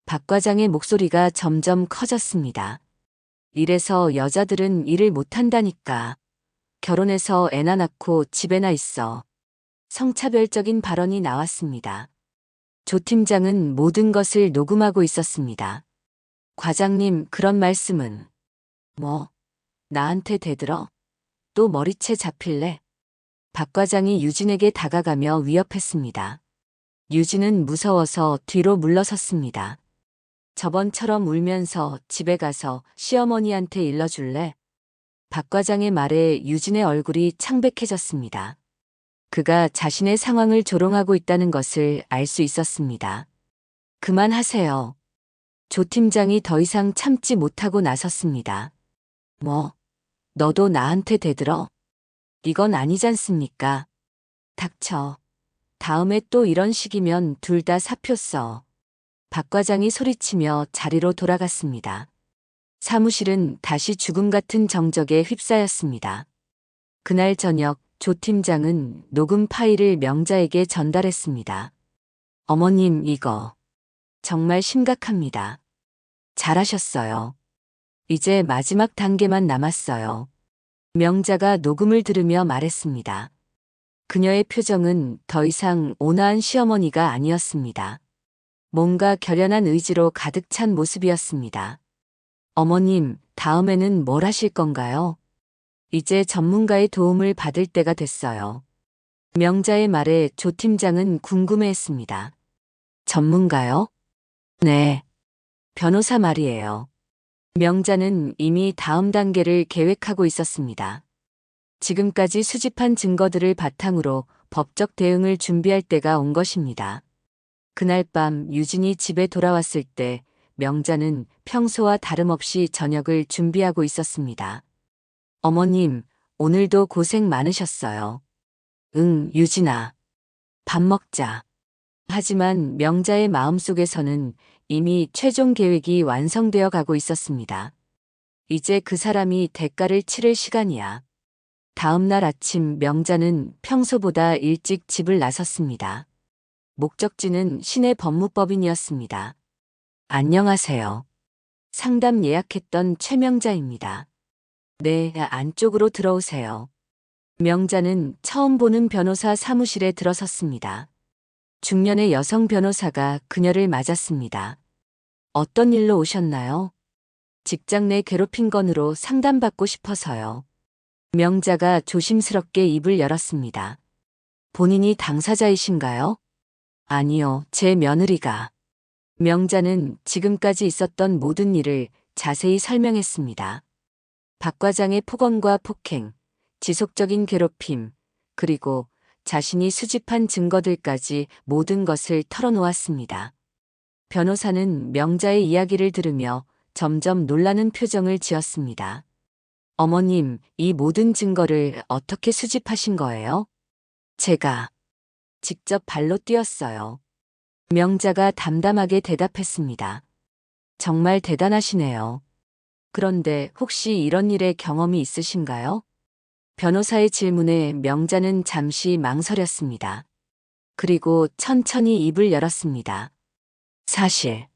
박 과장의 목소리가 점점 커졌습니다. 이래서 여자들은 일을 못한다니까. 결혼해서 애나 낳고 집에나 있어. 성차별적인 발언이 나왔습니다. 조 팀장은 모든 것을 녹음하고 있었습니다. 과장님, 그런 말씀은. 뭐, 나한테 대들어? 또 머리채 잡힐래? 박 과장이 유진에게 다가가며 위협했습니다. 유진은 무서워서 뒤로 물러섰습니다. 저번처럼 울면서 집에 가서 시어머니한테 일러줄래? 박 과장의 말에 유진의 얼굴이 창백해졌습니다. 그가 자신의 상황을 조롱하고 있다는 것을 알 수 있었습니다. 그만하세요. 조 팀장이 더 이상 참지 못하고 나섰습니다. 뭐, 너도 나한테 대들어? 이건 아니잖습니까? 닥쳐. 다음에 또 이런 식이면 둘 다 사표 써. 박 과장이 소리치며 자리로 돌아갔습니다. 사무실은 다시 죽음 같은 정적에 휩싸였습니다. 그날 저녁 조 팀장은 녹음 파일을 명자에게 전달했습니다. 어머님, 이거 정말 심각합니다. 잘하셨어요. 이제 마지막 단계만 남았어요. 명자가 녹음을 들으며 말했습니다. 그녀의 표정은 더 이상 온화한 시어머니가 아니었습니다. 뭔가 결연한 의지로 가득 찬 모습이었습니다. 어머님, 다음에는 뭘 하실 건가요? 이제 전문가의 도움을 받을 때가 됐어요. 명자의 말에 조 팀장은 궁금해했습니다. 전문가요? 네. 변호사 말이에요. 명자는 이미 다음 단계를 계획하고 있었습니다. 지금까지 수집한 증거들을 바탕으로 법적 대응을 준비할 때가 온 것입니다. 그날 밤 유진이 집에 돌아왔을 때 명자는 평소와 다름없이 저녁을 준비하고 있었습니다. 어머님, 오늘도 고생 많으셨어요. 응, 유진아. 밥 먹자. 하지만 명자의 마음속에서는 이미 최종 계획이 완성되어 가고 있었습니다. 이제 그 사람이 대가를 치를 시간이야. 다음 날 아침 명자는 평소보다 일찍 집을 나섰습니다. 목적지는 시내 법무법인이었습니다. 안녕하세요. 상담 예약했던 최명자입니다. 네, 안쪽으로 들어오세요. 명자는 처음 보는 변호사 사무실에 들어섰습니다. 중년의 여성 변호사가 그녀를 맞았습니다. 어떤 일로 오셨나요? 직장 내 괴롭힌 건으로 상담받고 싶어서요. 명자가 조심스럽게 입을 열었습니다. 본인이 당사자이신가요? 아니요, 제 며느리가. 명자는 지금까지 있었던 모든 일을 자세히 설명했습니다. 박 과장의 폭언과 폭행, 지속적인 괴롭힘, 그리고 자신이 수집한 증거들까지 모든 것을 털어놓았습니다. 변호사는 명자의 이야기를 들으며 점점 놀라는 표정을 지었습니다. 어머님, 이 모든 증거를 어떻게 수집하신 거예요? 제가 직접 발로 뛰었어요. 명자가 담담하게 대답했습니다. 정말 대단하시네요. 그런데 혹시 이런 일에 경험이 있으신가요? 변호사의 질문에 명자는 잠시 망설였습니다. 그리고 천천히 입을 열었습니다. 사실,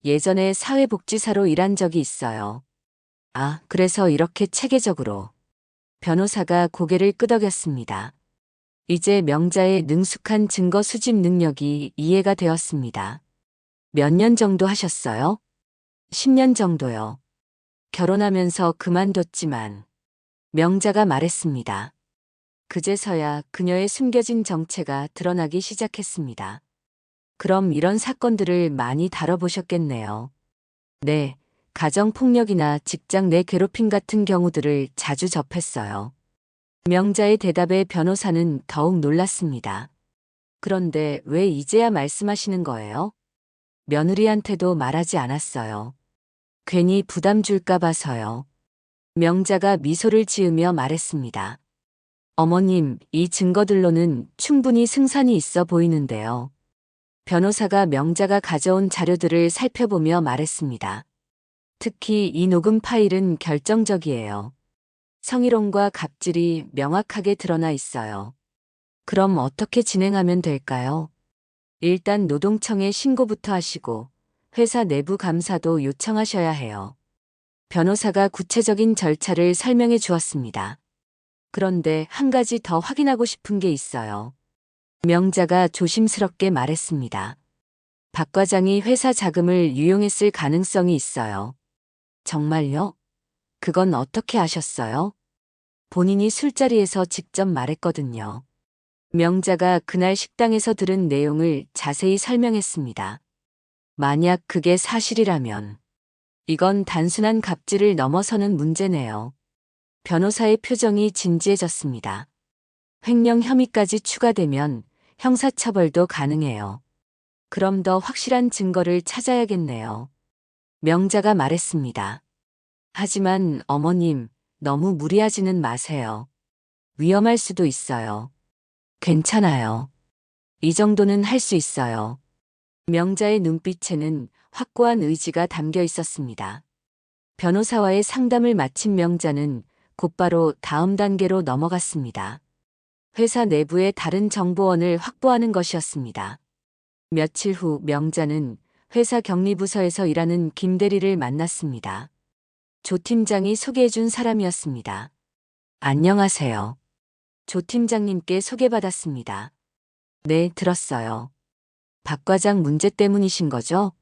예전에 사회복지사로 일한 적이 있어요. 아, 그래서 이렇게 체계적으로. 변호사가 고개를 끄덕였습니다. 이제 명자의 능숙한 증거 수집 능력이 이해가 되었습니다. 몇 년 정도 하셨어요? 10년 정도요. 결혼하면서 그만뒀지만. 명자가 말했습니다. 그제서야 그녀의 숨겨진 정체가 드러나기 시작했습니다. 그럼 이런 사건들을 많이 다뤄보셨겠네요. 네, 가정폭력이나 직장 내 괴롭힘 같은 경우들을 자주 접했어요. 명자의 대답에 변호사는 더욱 놀랐습니다. 그런데 왜 이제야 말씀하시는 거예요? 며느리한테도 말하지 않았어요. 괜히 부담 줄까 봐서요. 명자가 미소를 지으며 말했습니다. 어머님, 이 증거들로는 충분히 승산이 있어 보이는데요. 변호사가 명자가 가져온 자료들을 살펴보며 말했습니다. 특히 이 녹음 파일은 결정적이에요. 성희롱과 갑질이 명확하게 드러나 있어요. 그럼 어떻게 진행하면 될까요? 일단 노동청에 신고부터 하시고 회사 내부 감사도 요청하셔야 해요. 변호사가 구체적인 절차를 설명해 주었습니다. 그런데 한 가지 더 확인하고 싶은 게 있어요. 명자가 조심스럽게 말했습니다. 박 과장이 회사 자금을 유용했을 가능성이 있어요. 정말요? 그건 어떻게 아셨어요? 본인이 술자리에서 직접 말했거든요. 명자가 그날 식당에서 들은 내용을 자세히 설명했습니다. 만약 그게 사실이라면 이건 단순한 갑질을 넘어서는 문제네요. 변호사의 표정이 진지해졌습니다. 횡령 혐의까지 추가되면 형사처벌도 가능해요. 그럼 더 확실한 증거를 찾아야겠네요. 명자가 말했습니다. 하지만 어머님, 너무 무리하지는 마세요. 위험할 수도 있어요. 괜찮아요. 이 정도는 할 수 있어요. 명자의 눈빛에는 확고한 의지가 담겨 있었습니다. 변호사와의 상담을 마친 명자는 곧바로 다음 단계로 넘어갔습니다. 회사 내부의 다른 정보원을 확보하는 것이었습니다. 며칠 후 명자는 회사 격리부서에서 일하는 김 대리를 만났습니다. 조 팀장이 소개해준 사람이었습니다. 안녕하세요. 조 팀장님께 소개받았습니다. 네, 들었어요. 박 과장 문제 때문이신 거죠?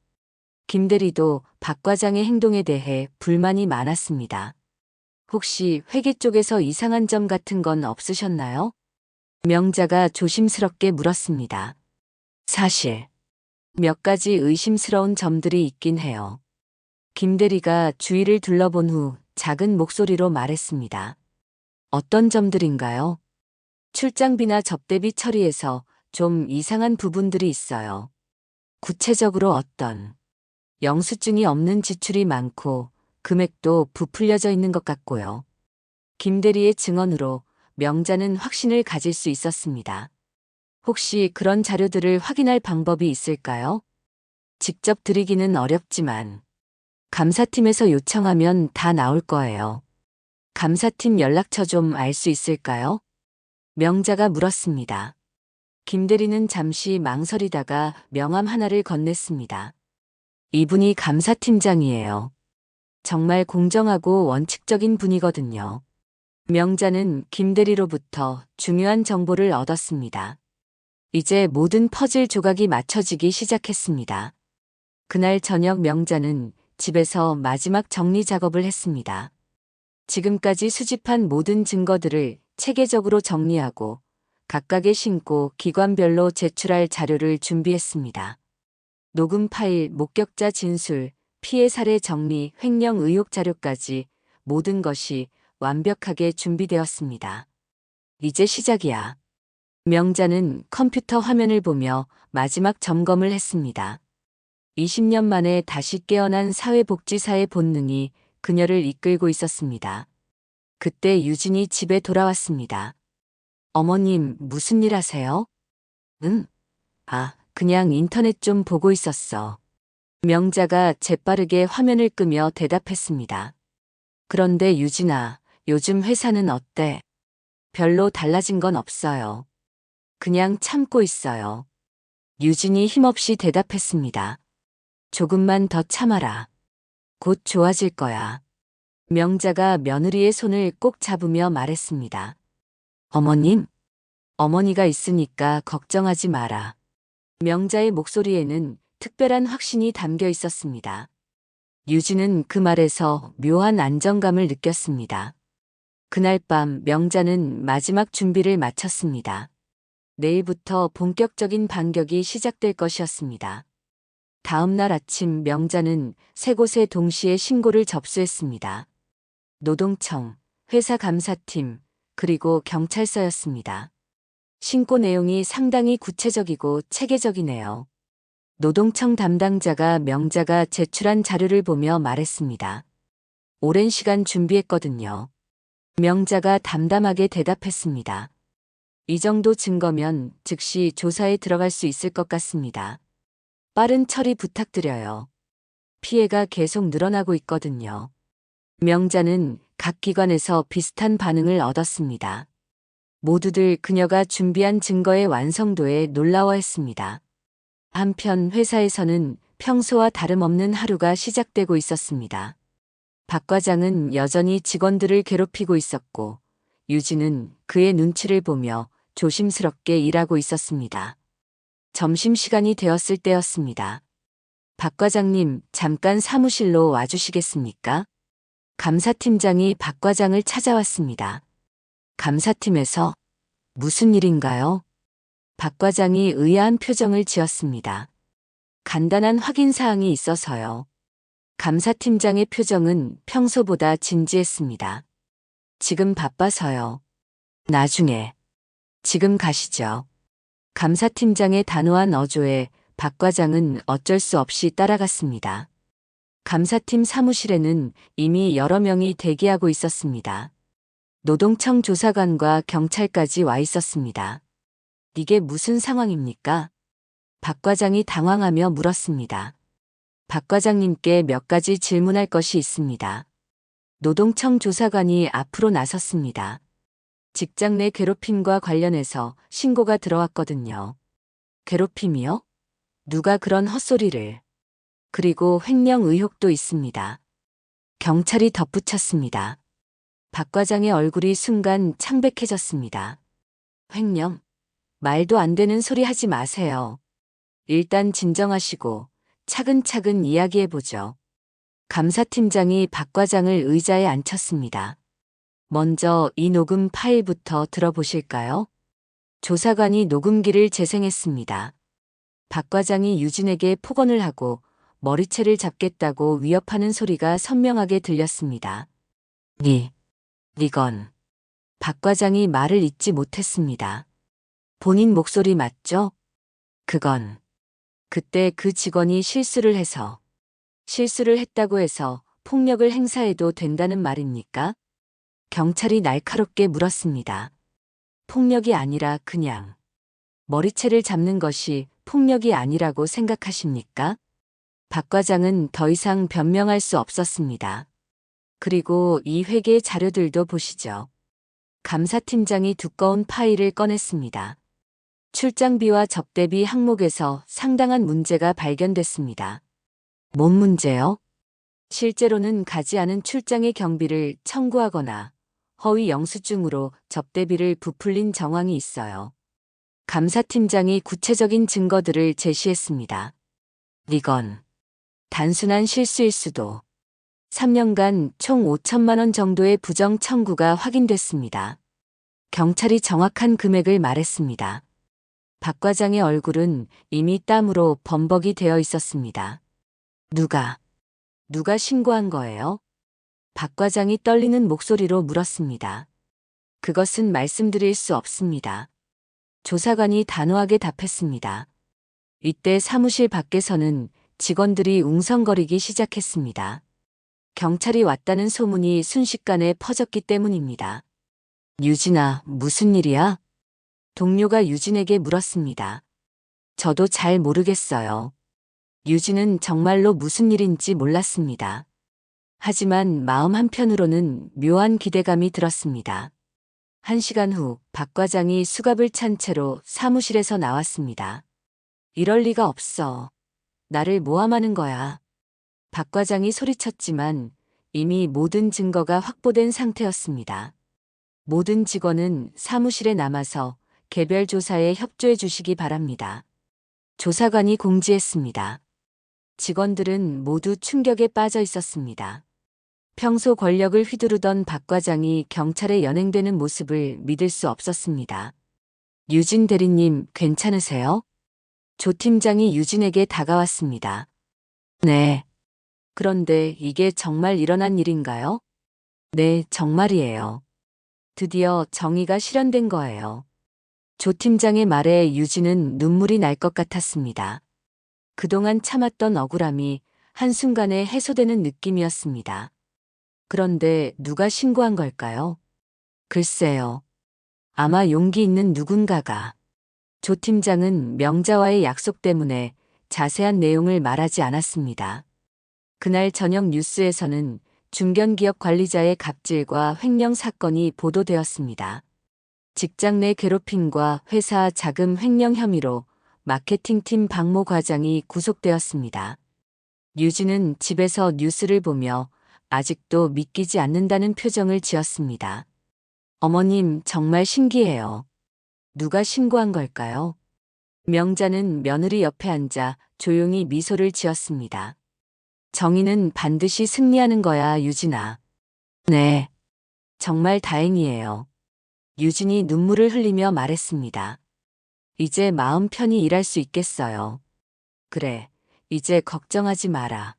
김 대리도 박 과장의 행동에 대해 불만이 많았습니다. 혹시 회계 쪽에서 이상한 점 같은 건 없으셨나요? 명자가 조심스럽게 물었습니다. 사실 몇 가지 의심스러운 점들이 있긴 해요. 김 대리가 주위를 둘러본 후 작은 목소리로 말했습니다. 어떤 점들인가요? 출장비나 접대비 처리에서 좀 이상한 부분들이 있어요. 구체적으로 어떤 영수증이 없는 지출이 많고 금액도 부풀려져 있는 것 같고요. 김 대리의 증언으로 명자는 확신을 가질 수 있었습니다. 혹시 그런 자료들을 확인할 방법이 있을까요? 직접 드리기는 어렵지만 감사팀에서 요청하면 다 나올 거예요. 감사팀 연락처 좀 알 수 있을까요? 명자가 물었습니다. 김 대리는 잠시 망설이다가 명함 하나를 건넸습니다. 이분이 감사팀장이에요. 정말 공정하고 원칙적인 분이거든요. 명자는 김 대리로부터 중요한 정보를 얻었습니다. 이제 모든 퍼즐 조각이 맞춰지기 시작했습니다. 그날 저녁 명자는 집에서 마지막 정리 작업을 했습니다. 지금까지 수집한 모든 증거들을 체계적으로 정리하고 각각의 신고 기관별로 제출할 자료를 준비했습니다. 녹음 파일, 목격자 진술, 피해 사례 정리, 횡령 의혹 자료까지 모든 것이 완벽하게 준비되었습니다. 이제 시작이야. 명자는 컴퓨터 화면을 보며 마지막 점검을 했습니다. 20년 만에 다시 깨어난 사회복지사의 본능이 그녀를 이끌고 있었습니다. 그때 유진이 집에 돌아왔습니다. 어머님, 무슨 일 하세요? 응? 그냥 인터넷 좀 보고 있었어. 명자가 재빠르게 화면을 끄며 대답했습니다. 그런데 유진아, 요즘 회사는 어때? 별로 달라진 건 없어요. 그냥 참고 있어요. 유진이 힘없이 대답했습니다. 조금만 더 참아라. 곧 좋아질 거야. 명자가 며느리의 손을 꼭 잡으며 말했습니다. 어머님? 어머니가 있으니까 걱정하지 마라. 명자의 목소리에는 특별한 확신이 담겨 있었습니다. 유진은 그 말에서 묘한 안정감을 느꼈습니다. 그날 밤 명자는 마지막 준비를 마쳤습니다. 내일부터 본격적인 반격이 시작될 것이었습니다. 다음 날 아침 명자는 세 곳에 동시에 신고를 접수했습니다. 노동청, 회사 감사팀, 그리고 경찰서였습니다. 신고 내용이 상당히 구체적이고 체계적이네요. 노동청 담당자가 명자가 제출한 자료를 보며 말했습니다. 오랜 시간 준비했거든요. 명자가 담담하게 대답했습니다. 이 정도 증거면 즉시 조사에 들어갈 수 있을 것 같습니다. 빠른 처리 부탁드려요. 피해가 계속 늘어나고 있거든요. 명자는 각 기관에서 비슷한 반응을 얻었습니다. 모두들 그녀가 준비한 증거의 완성도에 놀라워했습니다. 한편 회사에서는 평소와 다름없는 하루가 시작되고 있었습니다. 박 과장은 여전히 직원들을 괴롭히고 있었고, 유진은 그의 눈치를 보며 조심스럽게 일하고 있었습니다. 점심시간이 되었을 때였습니다. 박 과장님, 잠깐 사무실로 와주시겠습니까? 감사팀장이 박 과장을 찾아왔습니다. 감사팀에서 무슨 일인가요? 박 과장이 의아한 표정을 지었습니다. 간단한 확인 사항이 있어서요. 감사팀장의 표정은 평소보다 진지했습니다. 지금 바빠서요. 나중에. 지금 가시죠. 감사팀장의 단호한 어조에 박 과장은 어쩔 수 없이 따라갔습니다. 감사팀 사무실에는 이미 여러 명이 대기하고 있었습니다. 노동청 조사관과 경찰까지 와 있었습니다. 이게 무슨 상황입니까? 박 과장이 당황하며 물었습니다. 박 과장님께 몇 가지 질문할 것이 있습니다. 노동청 조사관이 앞으로 나섰습니다. 직장 내 괴롭힘과 관련해서 신고가 들어왔거든요. 괴롭힘이요? 누가 그런 헛소리를. 그리고 횡령 의혹도 있습니다. 경찰이 덧붙였습니다. 박 과장의 얼굴이 순간 창백해졌습니다. 횡령? 말도 안 되는 소리 하지 마세요. 일단 진정하시고 차근차근 이야기해보죠. 감사팀장이 박 과장을 의자에 앉혔습니다. 먼저 이 녹음 파일부터 들어보실까요? 조사관이 녹음기를 재생했습니다. 박 과장이 유진에게 폭언을 하고 머리채를 잡겠다고 위협하는 소리가 선명하게 들렸습니다. 이건. 박 과장이 말을 잇지 못했습니다. 본인 목소리 맞죠? 그건. 그때 그 직원이 실수를 했다고 해서 폭력을 행사해도 된다는 말입니까? 경찰이 날카롭게 물었습니다. 폭력이 아니라 그냥. 머리채를 잡는 것이 폭력이 아니라고 생각하십니까? 박 과장은 더 이상 변명할 수 없었습니다. 그리고 이 회계 자료들도 보시죠. 감사팀장이 두꺼운 파일을 꺼냈습니다. 출장비와 접대비 항목에서 상당한 문제가 발견됐습니다. 뭔 문제요? 실제로는 가지 않은 출장의 경비를 청구하거나 허위 영수증으로 접대비를 부풀린 정황이 있어요. 감사팀장이 구체적인 증거들을 제시했습니다. 이건 단순한 실수일 수도. 3년간 총 5천만 원 정도의 부정 청구가 확인됐습니다. 경찰이 정확한 금액을 말했습니다. 박 과장의 얼굴은 이미 땀으로 범벅이 되어 있었습니다. 누가 신고한 거예요? 박 과장이 떨리는 목소리로 물었습니다. 그것은 말씀드릴 수 없습니다. 조사관이 단호하게 답했습니다. 이때 사무실 밖에서는 직원들이 웅성거리기 시작했습니다. 경찰이 왔다는 소문이 순식간에 퍼졌기 때문입니다. 유진아, 무슨 일이야? 동료가 유진에게 물었습니다. 저도 잘 모르겠어요. 유진은 정말로 무슨 일인지 몰랐습니다. 하지만 마음 한편으로는 묘한 기대감이 들었습니다. 1시간 후 박 과장이 수갑을 찬 채로 사무실에서 나왔습니다. 이럴 리가 없어. 나를 모함하는 거야. 박 과장이 소리쳤지만 이미 모든 증거가 확보된 상태였습니다. 모든 직원은 사무실에 남아서 개별 조사에 협조해 주시기 바랍니다. 조사관이 공지했습니다. 직원들은 모두 충격에 빠져 있었습니다. 평소 권력을 휘두르던 박 과장이 경찰에 연행되는 모습을 믿을 수 없었습니다. 유진 대리님, 괜찮으세요? 조 팀장이 유진에게 다가왔습니다. 네. 그런데 이게 정말 일어난 일인가요? 네, 정말이에요. 드디어 정의가 실현된 거예요. 조 팀장의 말에 유진은 눈물이 날 것 같았습니다. 그동안 참았던 억울함이 한순간에 해소되는 느낌이었습니다. 그런데 누가 신고한 걸까요? 글쎄요. 아마 용기 있는 누군가가. 조 팀장은 명자와의 약속 때문에 자세한 내용을 말하지 않았습니다. 그날 저녁 뉴스에서는 중견기업 관리자의 갑질과 횡령 사건이 보도되었습니다. 직장 내 괴롭힘과 회사 자금 횡령 혐의로 마케팅팀 박모 과장이 구속되었습니다. 유진은 집에서 뉴스를 보며 아직도 믿기지 않는다는 표정을 지었습니다. 어머님, 정말 신기해요. 누가 신고한 걸까요? 명자는 며느리 옆에 앉아 조용히 미소를 지었습니다. 정의는 반드시 승리하는 거야, 유진아. 네. 정말 다행이에요. 유진이 눈물을 흘리며 말했습니다. 이제 마음 편히 일할 수 있겠어요. 그래, 이제 걱정하지 마라.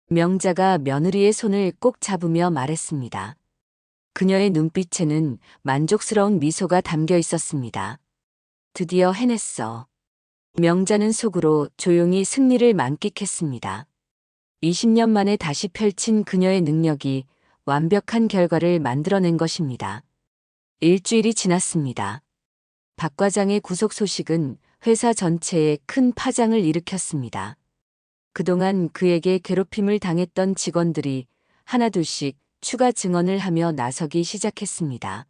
명자가 며느리의 손을 꼭 잡으며 말했습니다. 그녀의 눈빛에는 만족스러운 미소가 담겨 있었습니다. 드디어 해냈어. 명자는 속으로 조용히 승리를 만끽했습니다. 20년 만에 다시 펼친 그녀의 능력이 완벽한 결과를 만들어낸 것입니다. 일주일이 지났습니다. 박 과장의 구속 소식은 회사 전체에 큰 파장을 일으켰습니다. 그동안 그에게 괴롭힘을 당했던 직원들이 하나둘씩 추가 증언을 하며 나서기 시작했습니다.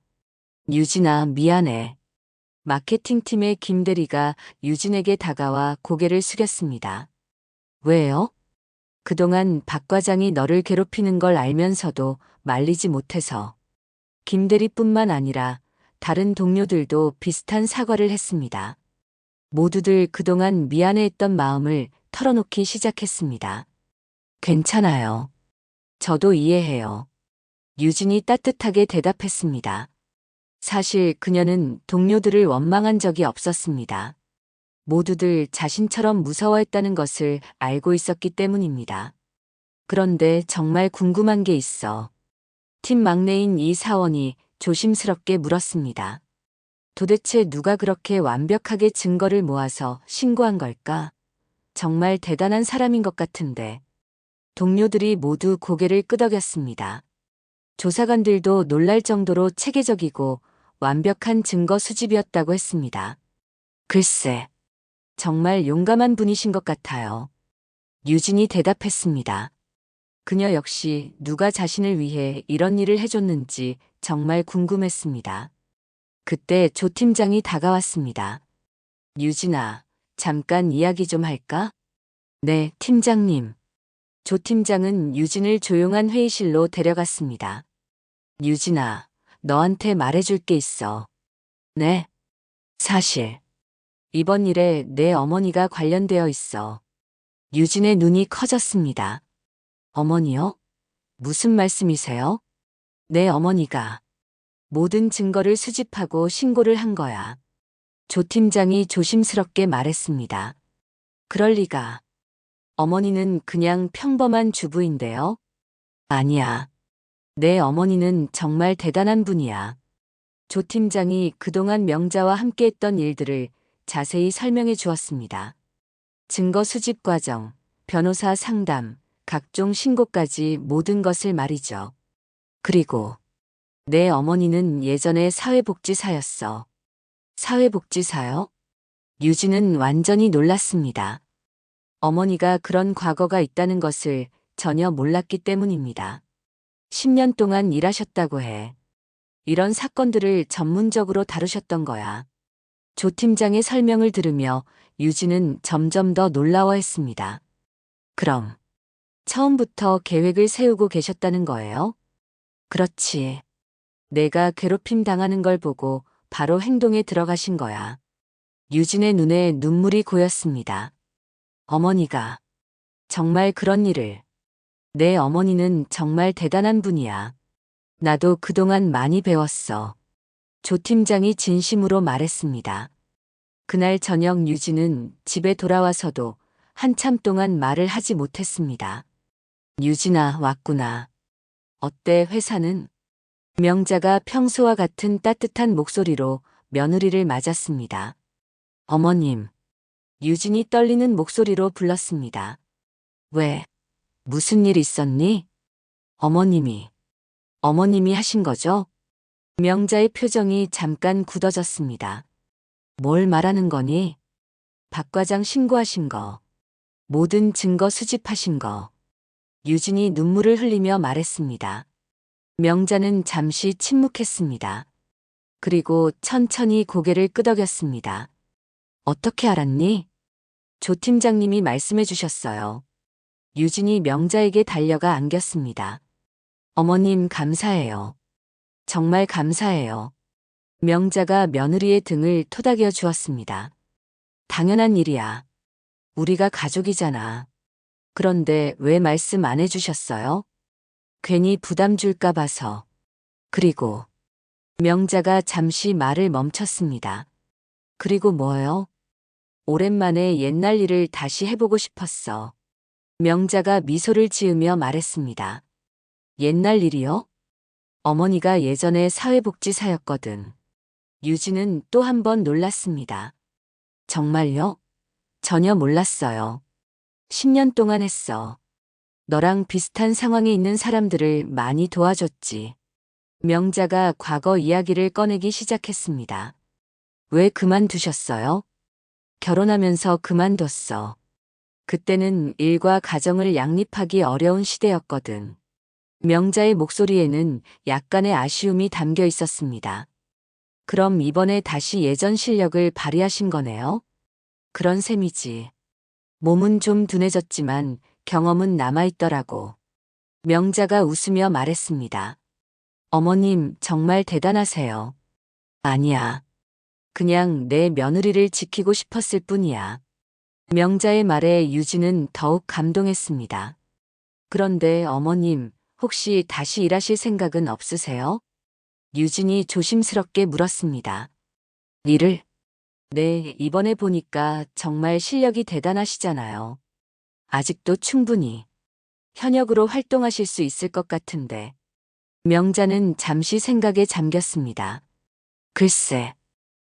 유진아, 미안해. 마케팅팀의 김 대리가 유진에게 다가와 고개를 숙였습니다. 왜요? 그동안 박 과장이 너를 괴롭히는 걸 알면서도 말리지 못해서. 김 대리뿐만 아니라 다른 동료들도 비슷한 사과를 했습니다. 모두들 그동안 미안해했던 마음을 털어놓기 시작했습니다. 괜찮아요. 저도 이해해요. 유진이 따뜻하게 대답했습니다. 사실 그녀는 동료들을 원망한 적이 없었습니다. 모두들 자신처럼 무서워했다는 것을 알고 있었기 때문입니다. 그런데 정말 궁금한 게 있어. 팀 막내인 이 사원이 조심스럽게 물었습니다. 도대체 누가 그렇게 완벽하게 증거를 모아서 신고한 걸까? 정말 대단한 사람인 것 같은데. 동료들이 모두 고개를 끄덕였습니다. 조사관들도 놀랄 정도로 체계적이고 완벽한 증거 수집이었다고 했습니다. 글쎄, 정말 용감한 분이신 것 같아요. 유진이 대답했습니다. 그녀 역시 누가 자신을 위해 이런 일을 해줬는지 정말 궁금했습니다. 그때 조 팀장이 다가왔습니다. 유진아, 잠깐 이야기 좀 할까? 네, 팀장님. 조 팀장은 유진을 조용한 회의실로 데려갔습니다. 유진아, 너한테 말해줄 게 있어. 네? 사실, 이번 일에 내 어머니가 관련되어 있어. 유진의 눈이 커졌습니다. 어머니요? 무슨 말씀이세요? 내 어머니가 모든 증거를 수집하고 신고를 한 거야. 조 팀장이 조심스럽게 말했습니다. 그럴 리가. 어머니는 그냥 평범한 주부인데요. 아니야. 내 어머니는 정말 대단한 분이야. 조 팀장이 그동안 명자와 함께했던 일들을 자세히 설명해 주었습니다. 증거 수집 과정, 변호사 상담, 각종 신고까지 모든 것을 말이죠. 그리고 내 어머니는 예전에 사회복지사였어. 사회복지사요? 유진은 완전히 놀랐습니다. 어머니가 그런 과거가 있다는 것을 전혀 몰랐기 때문입니다. 10년 동안 일하셨다고 해. 이런 사건들을 전문적으로 다루셨던 거야. 조 팀장의 설명을 들으며 유진은 점점 더 놀라워했습니다. 그럼 처음부터 계획을 세우고 계셨다는 거예요? 그렇지. 내가 괴롭힘 당하는 걸 보고 바로 행동에 들어가신 거야. 유진의 눈에 눈물이 고였습니다. 어머니가 정말 그런 일을. 내 어머니는 정말 대단한 분이야. 나도 그동안 많이 배웠어. 조 팀장이 진심으로 말했습니다. 그날 저녁 유진은 집에 돌아와서도 한참 동안 말을 하지 못했습니다. 유진아, 왔구나. 어때, 회사는? 명자가 평소와 같은 따뜻한 목소리로 며느리를 맞았습니다. 어머님. 유진이 떨리는 목소리로 불렀습니다. 왜? 무슨 일 있었니? 어머님이 하신 거죠? 명자의 표정이 잠깐 굳어졌습니다. 뭘 말하는 거니? 박 과장 신고하신 거. 모든 증거 수집하신 거. 유진이 눈물을 흘리며 말했습니다. 명자는 잠시 침묵했습니다. 그리고 천천히 고개를 끄덕였습니다. 어떻게 알았니? 조 팀장님이 말씀해 주셨어요. 유진이 명자에게 달려가 안겼습니다. 어머님 감사해요. 정말 감사해요. 명자가 며느리의 등을 토닥여 주었습니다. 당연한 일이야. 우리가 가족이잖아. 그런데 왜 말씀 안 해주셨어요? 괜히 부담 줄까 봐서. 그리고 명자가 잠시 말을 멈췄습니다. 그리고 뭐요? 오랜만에 옛날 일을 다시 해보고 싶었어. 명자가 미소를 지으며 말했습니다. 옛날 일이요? 어머니가 예전에 사회복지사였거든. 유진은 또 한 번 놀랐습니다. 정말요? 전혀 몰랐어요. 10년 동안 했어. 너랑 비슷한 상황에 있는 사람들을 많이 도와줬지. 명자가 과거 이야기를 꺼내기 시작했습니다. 왜 그만두셨어요? 결혼하면서 그만뒀어. 그때는 일과 가정을 양립하기 어려운 시대였거든. 명자의 목소리에는 약간의 아쉬움이 담겨 있었습니다. 그럼 이번에 다시 예전 실력을 발휘하신 거네요? 그런 셈이지. 몸은 좀 둔해졌지만 경험은 남아있더라고. 명자가 웃으며 말했습니다. 어머님 정말 대단하세요. 아니야. 그냥 내 며느리를 지키고 싶었을 뿐이야. 명자의 말에 유진은 더욱 감동했습니다. 그런데 어머님, 혹시 다시 일하실 생각은 없으세요? 유진이 조심스럽게 물었습니다. 일을? 네, 이번에 보니까 정말 실력이 대단하시잖아요. 아직도 충분히 현역으로 활동하실 수 있을 것 같은데. 명자는 잠시 생각에 잠겼습니다. 글쎄,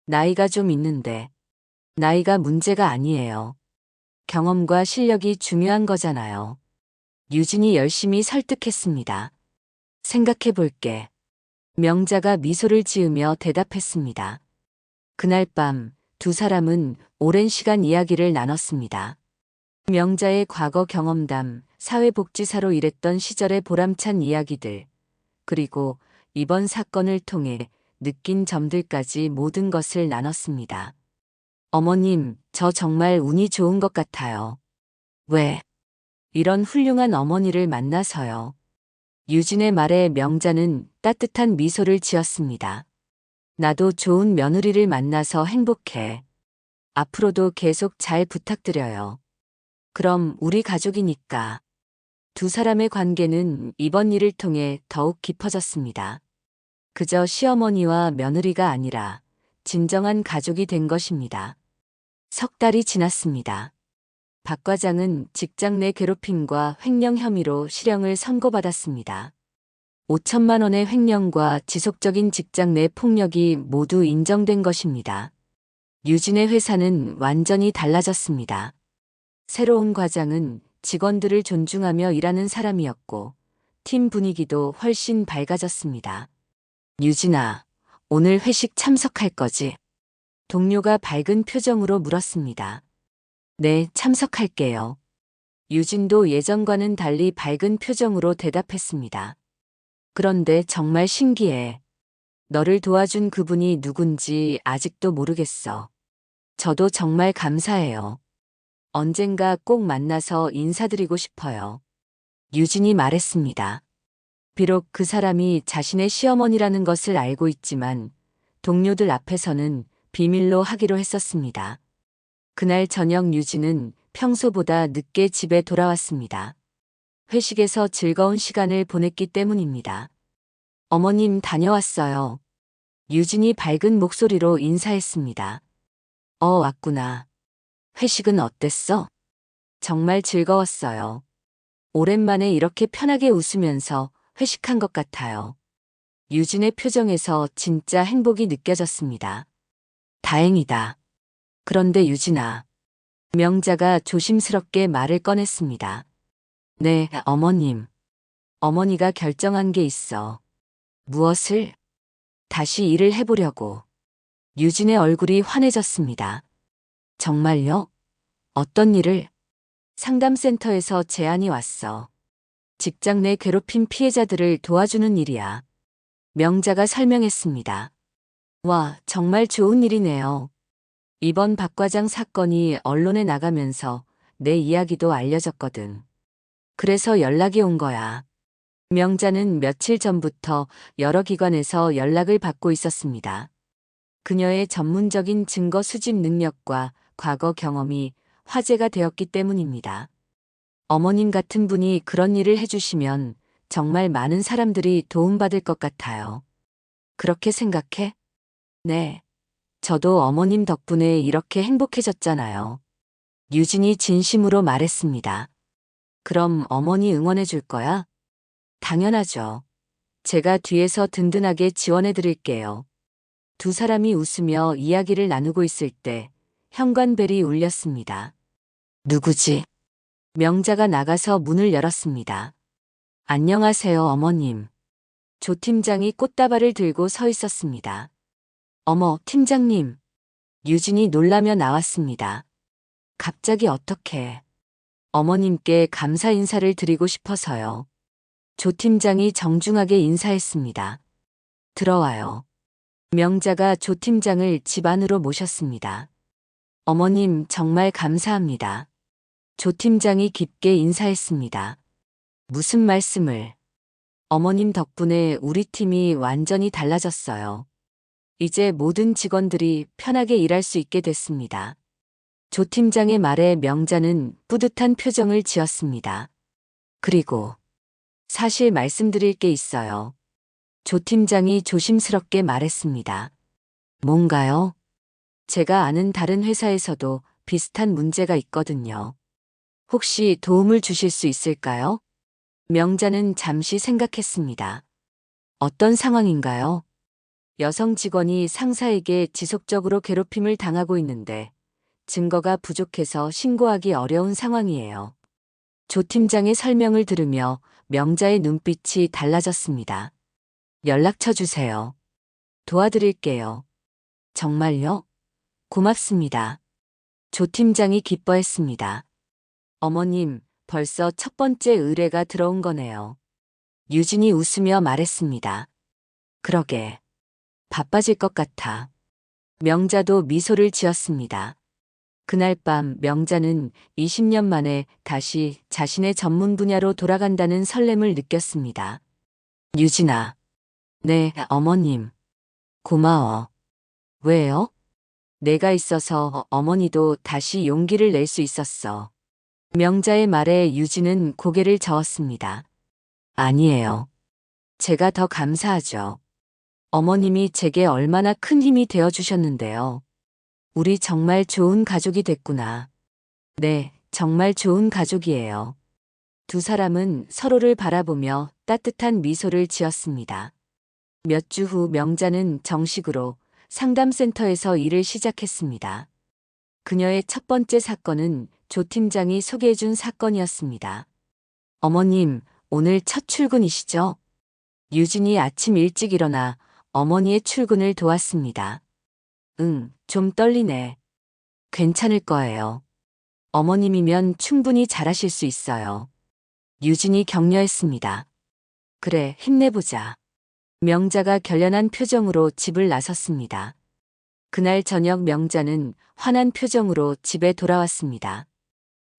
나이가 좀 있는데. 나이가 문제가 아니에요. 경험과 실력이 중요한 거잖아요. 유진이 열심히 설득했습니다. 생각해 볼게. 명자가 미소를 지으며 대답했습니다. 그날 밤 두 사람은 오랜 시간 이야기를 나눴습니다. 명자의 과거 경험담, 사회복지사로 일했던 시절의 보람찬 이야기들, 그리고 이번 사건을 통해 느낀 점들까지 모든 것을 나눴습니다. 어머님, 저 정말 운이 좋은 것 같아요. 왜? 이런 훌륭한 어머니를 만나서요. 유진의 말에 명자는 따뜻한 미소를 지었습니다. 나도 좋은 며느리를 만나서 행복해. 앞으로도 계속 잘 부탁드려요. 그럼 우리 가족이니까. 두 사람의 관계는 이번 일을 통해 더욱 깊어졌습니다. 그저 시어머니와 며느리가 아니라 진정한 가족이 된 것입니다. 석 달이 지났습니다. 박 과장은 직장 내 괴롭힘과 횡령 혐의로 실형을 선고받았습니다. 5천만 원의 횡령과 지속적인 직장 내 폭력이 모두 인정된 것입니다. 유진의 회사는 완전히 달라졌습니다. 새로운 과장은 직원들을 존중하며 일하는 사람이었고 팀 분위기도 훨씬 밝아졌습니다. 유진아, 오늘 회식 참석할 거지? 동료가 밝은 표정으로 물었습니다. 네, 참석할게요. 유진도 예전과는 달리 밝은 표정으로 대답했습니다. 그런데 정말 신기해. 너를 도와준 그분이 누군지 아직도 모르겠어. 저도 정말 감사해요. 언젠가 꼭 만나서 인사드리고 싶어요. 유진이 말했습니다. 비록 그 사람이 자신의 시어머니라는 것을 알고 있지만 동료들 앞에서는 비밀로 하기로 했었습니다. 그날 저녁 유진은 평소보다 늦게 집에 돌아왔습니다. 회식에서 즐거운 시간을 보냈기 때문입니다. 어머님 다녀왔어요. 유진이 밝은 목소리로 인사했습니다. 왔구나. 회식은 어땠어? 정말 즐거웠어요. 오랜만에 이렇게 편하게 웃으면서 회식한 것 같아요. 유진의 표정에서 진짜 행복이 느껴졌습니다. 다행이다. 그런데 유진아. 명자가 조심스럽게 말을 꺼냈습니다. 네, 어머님. 어머니가 결정한 게 있어. 무엇을? 다시 일을 해보려고. 유진의 얼굴이 환해졌습니다. 정말요? 어떤 일을? 상담센터에서 제안이 왔어. 직장 내 괴롭힘 피해자들을 도와주는 일이야. 명자가 설명했습니다. 와, 정말 좋은 일이네요. 이번 박 과장 사건이 언론에 나가면서 내 이야기도 알려졌거든. 그래서 연락이 온 거야. 명자는 며칠 전부터 여러 기관에서 연락을 받고 있었습니다. 그녀의 전문적인 증거 수집 능력과 과거 경험이 화제가 되었기 때문입니다. 어머님 같은 분이 그런 일을 해주시면 정말 많은 사람들이 도움받을 것 같아요. 그렇게 생각해? 네. 저도 어머님 덕분에 이렇게 행복해졌잖아요. 유진이 진심으로 말했습니다. 그럼 어머니 응원해 줄 거야? 당연하죠. 제가 뒤에서 든든하게 지원해 드릴게요. 두 사람이 웃으며 이야기를 나누고 있을 때 현관벨이 울렸습니다. 누구지? 명자가 나가서 문을 열었습니다. 안녕하세요, 어머님. 조 팀장이 꽃다발을 들고 서 있었습니다. 어머, 팀장님. 유진이 놀라며 나왔습니다. 갑자기 어떻게? 어머님께 감사 인사를 드리고 싶어서요. 조 팀장이 정중하게 인사했습니다. 들어와요. 명자가 조 팀장을 집 안으로 모셨습니다. 어머님 정말 감사합니다. 조 팀장이 깊게 인사했습니다. 무슨 말씀을? 어머님 덕분에 우리 팀이 완전히 달라졌어요. 이제 모든 직원들이 편하게 일할 수 있게 됐습니다. 조 팀장의 말에 명자는 뿌듯한 표정을 지었습니다. 그리고 사실 말씀드릴 게 있어요. 조 팀장이 조심스럽게 말했습니다. 뭔가요? 제가 아는 다른 회사에서도 비슷한 문제가 있거든요. 혹시 도움을 주실 수 있을까요? 명자는 잠시 생각했습니다. 어떤 상황인가요? 여성 직원이 상사에게 지속적으로 괴롭힘을 당하고 있는데 증거가 부족해서 신고하기 어려운 상황이에요. 조 팀장의 설명을 들으며 명자의 눈빛이 달라졌습니다. 연락처 주세요. 도와드릴게요. 정말요? 고맙습니다. 조 팀장이 기뻐했습니다. 어머님, 벌써 첫 번째 의뢰가 들어온 거네요. 유진이 웃으며 말했습니다. 그러게. 바빠질 것 같아. 명자도 미소를 지었습니다. 그날 밤 명자는 20년 만에 다시 자신의 전문 분야로 돌아간다는 설렘을 느꼈습니다. 유진아. 네, 어머님. 고마워. 왜요? 내가 있어서 어머니도 다시 용기를 낼 수 있었어. 명자의 말에 유진은 고개를 저었습니다. 아니에요. 제가 더 감사하죠. 어머님이 제게 얼마나 큰 힘이 되어 주셨는데요. 우리 정말 좋은 가족이 됐구나. 네, 정말 좋은 가족이에요. 두 사람은 서로를 바라보며 따뜻한 미소를 지었습니다. 몇 주 후 명자는 정식으로 상담센터에서 일을 시작했습니다. 그녀의 첫 번째 사건은 조 팀장이 소개해준 사건이었습니다. 어머님, 오늘 첫 출근이시죠? 유진이 아침 일찍 일어나 어머니의 출근을 도왔습니다. 응, 좀 떨리네. 괜찮을 거예요. 어머님이면 충분히 잘하실 수 있어요. 유진이 격려했습니다. 그래, 힘내보자. 명자가 결연한 표정으로 집을 나섰습니다. 그날 저녁 명자는 환한 표정으로 집에 돌아왔습니다.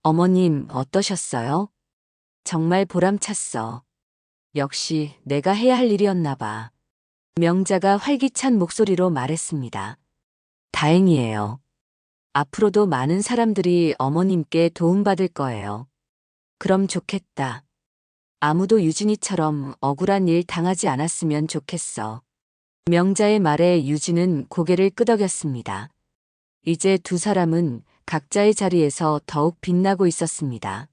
어머님, 어떠셨어요? 정말 보람찼어. 역시 내가 해야 할 일이었나 봐. 명자가 활기찬 목소리로 말했습니다. 다행이에요. 앞으로도 많은 사람들이 어머님께 도움받을 거예요. 그럼 좋겠다. 아무도 유진이처럼 억울한 일 당하지 않았으면 좋겠어. 명자의 말에 유진은 고개를 끄덕였습니다. 이제 두 사람은 각자의 자리에서 더욱 빛나고 있었습니다.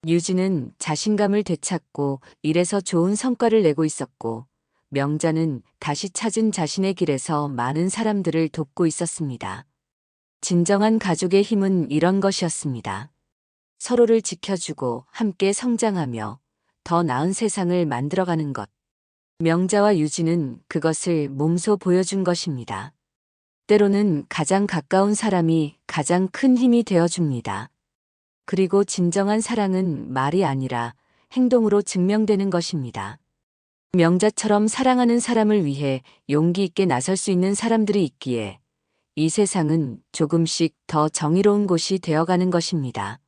유진은 자신감을 되찾고 일에서 좋은 성과를 내고 있었고, 명자는 다시 찾은 자신의 길에서 많은 사람들을 돕고 있었습니다. 진정한 가족의 힘은 이런 것이었습니다. 서로를 지켜주고 함께 성장하며 더 나은 세상을 만들어가는 것. 명자와 유진은 그것을 몸소 보여준 것입니다. 때로는 가장 가까운 사람이 가장 큰 힘이 되어줍니다. 그리고 진정한 사랑은 말이 아니라 행동으로 증명되는 것입니다. 명자처럼 사랑하는 사람을 위해 용기 있게 나설 수 있는 사람들이 있기에 이 세상은 조금씩 더 정의로운 곳이 되어가는 것입니다.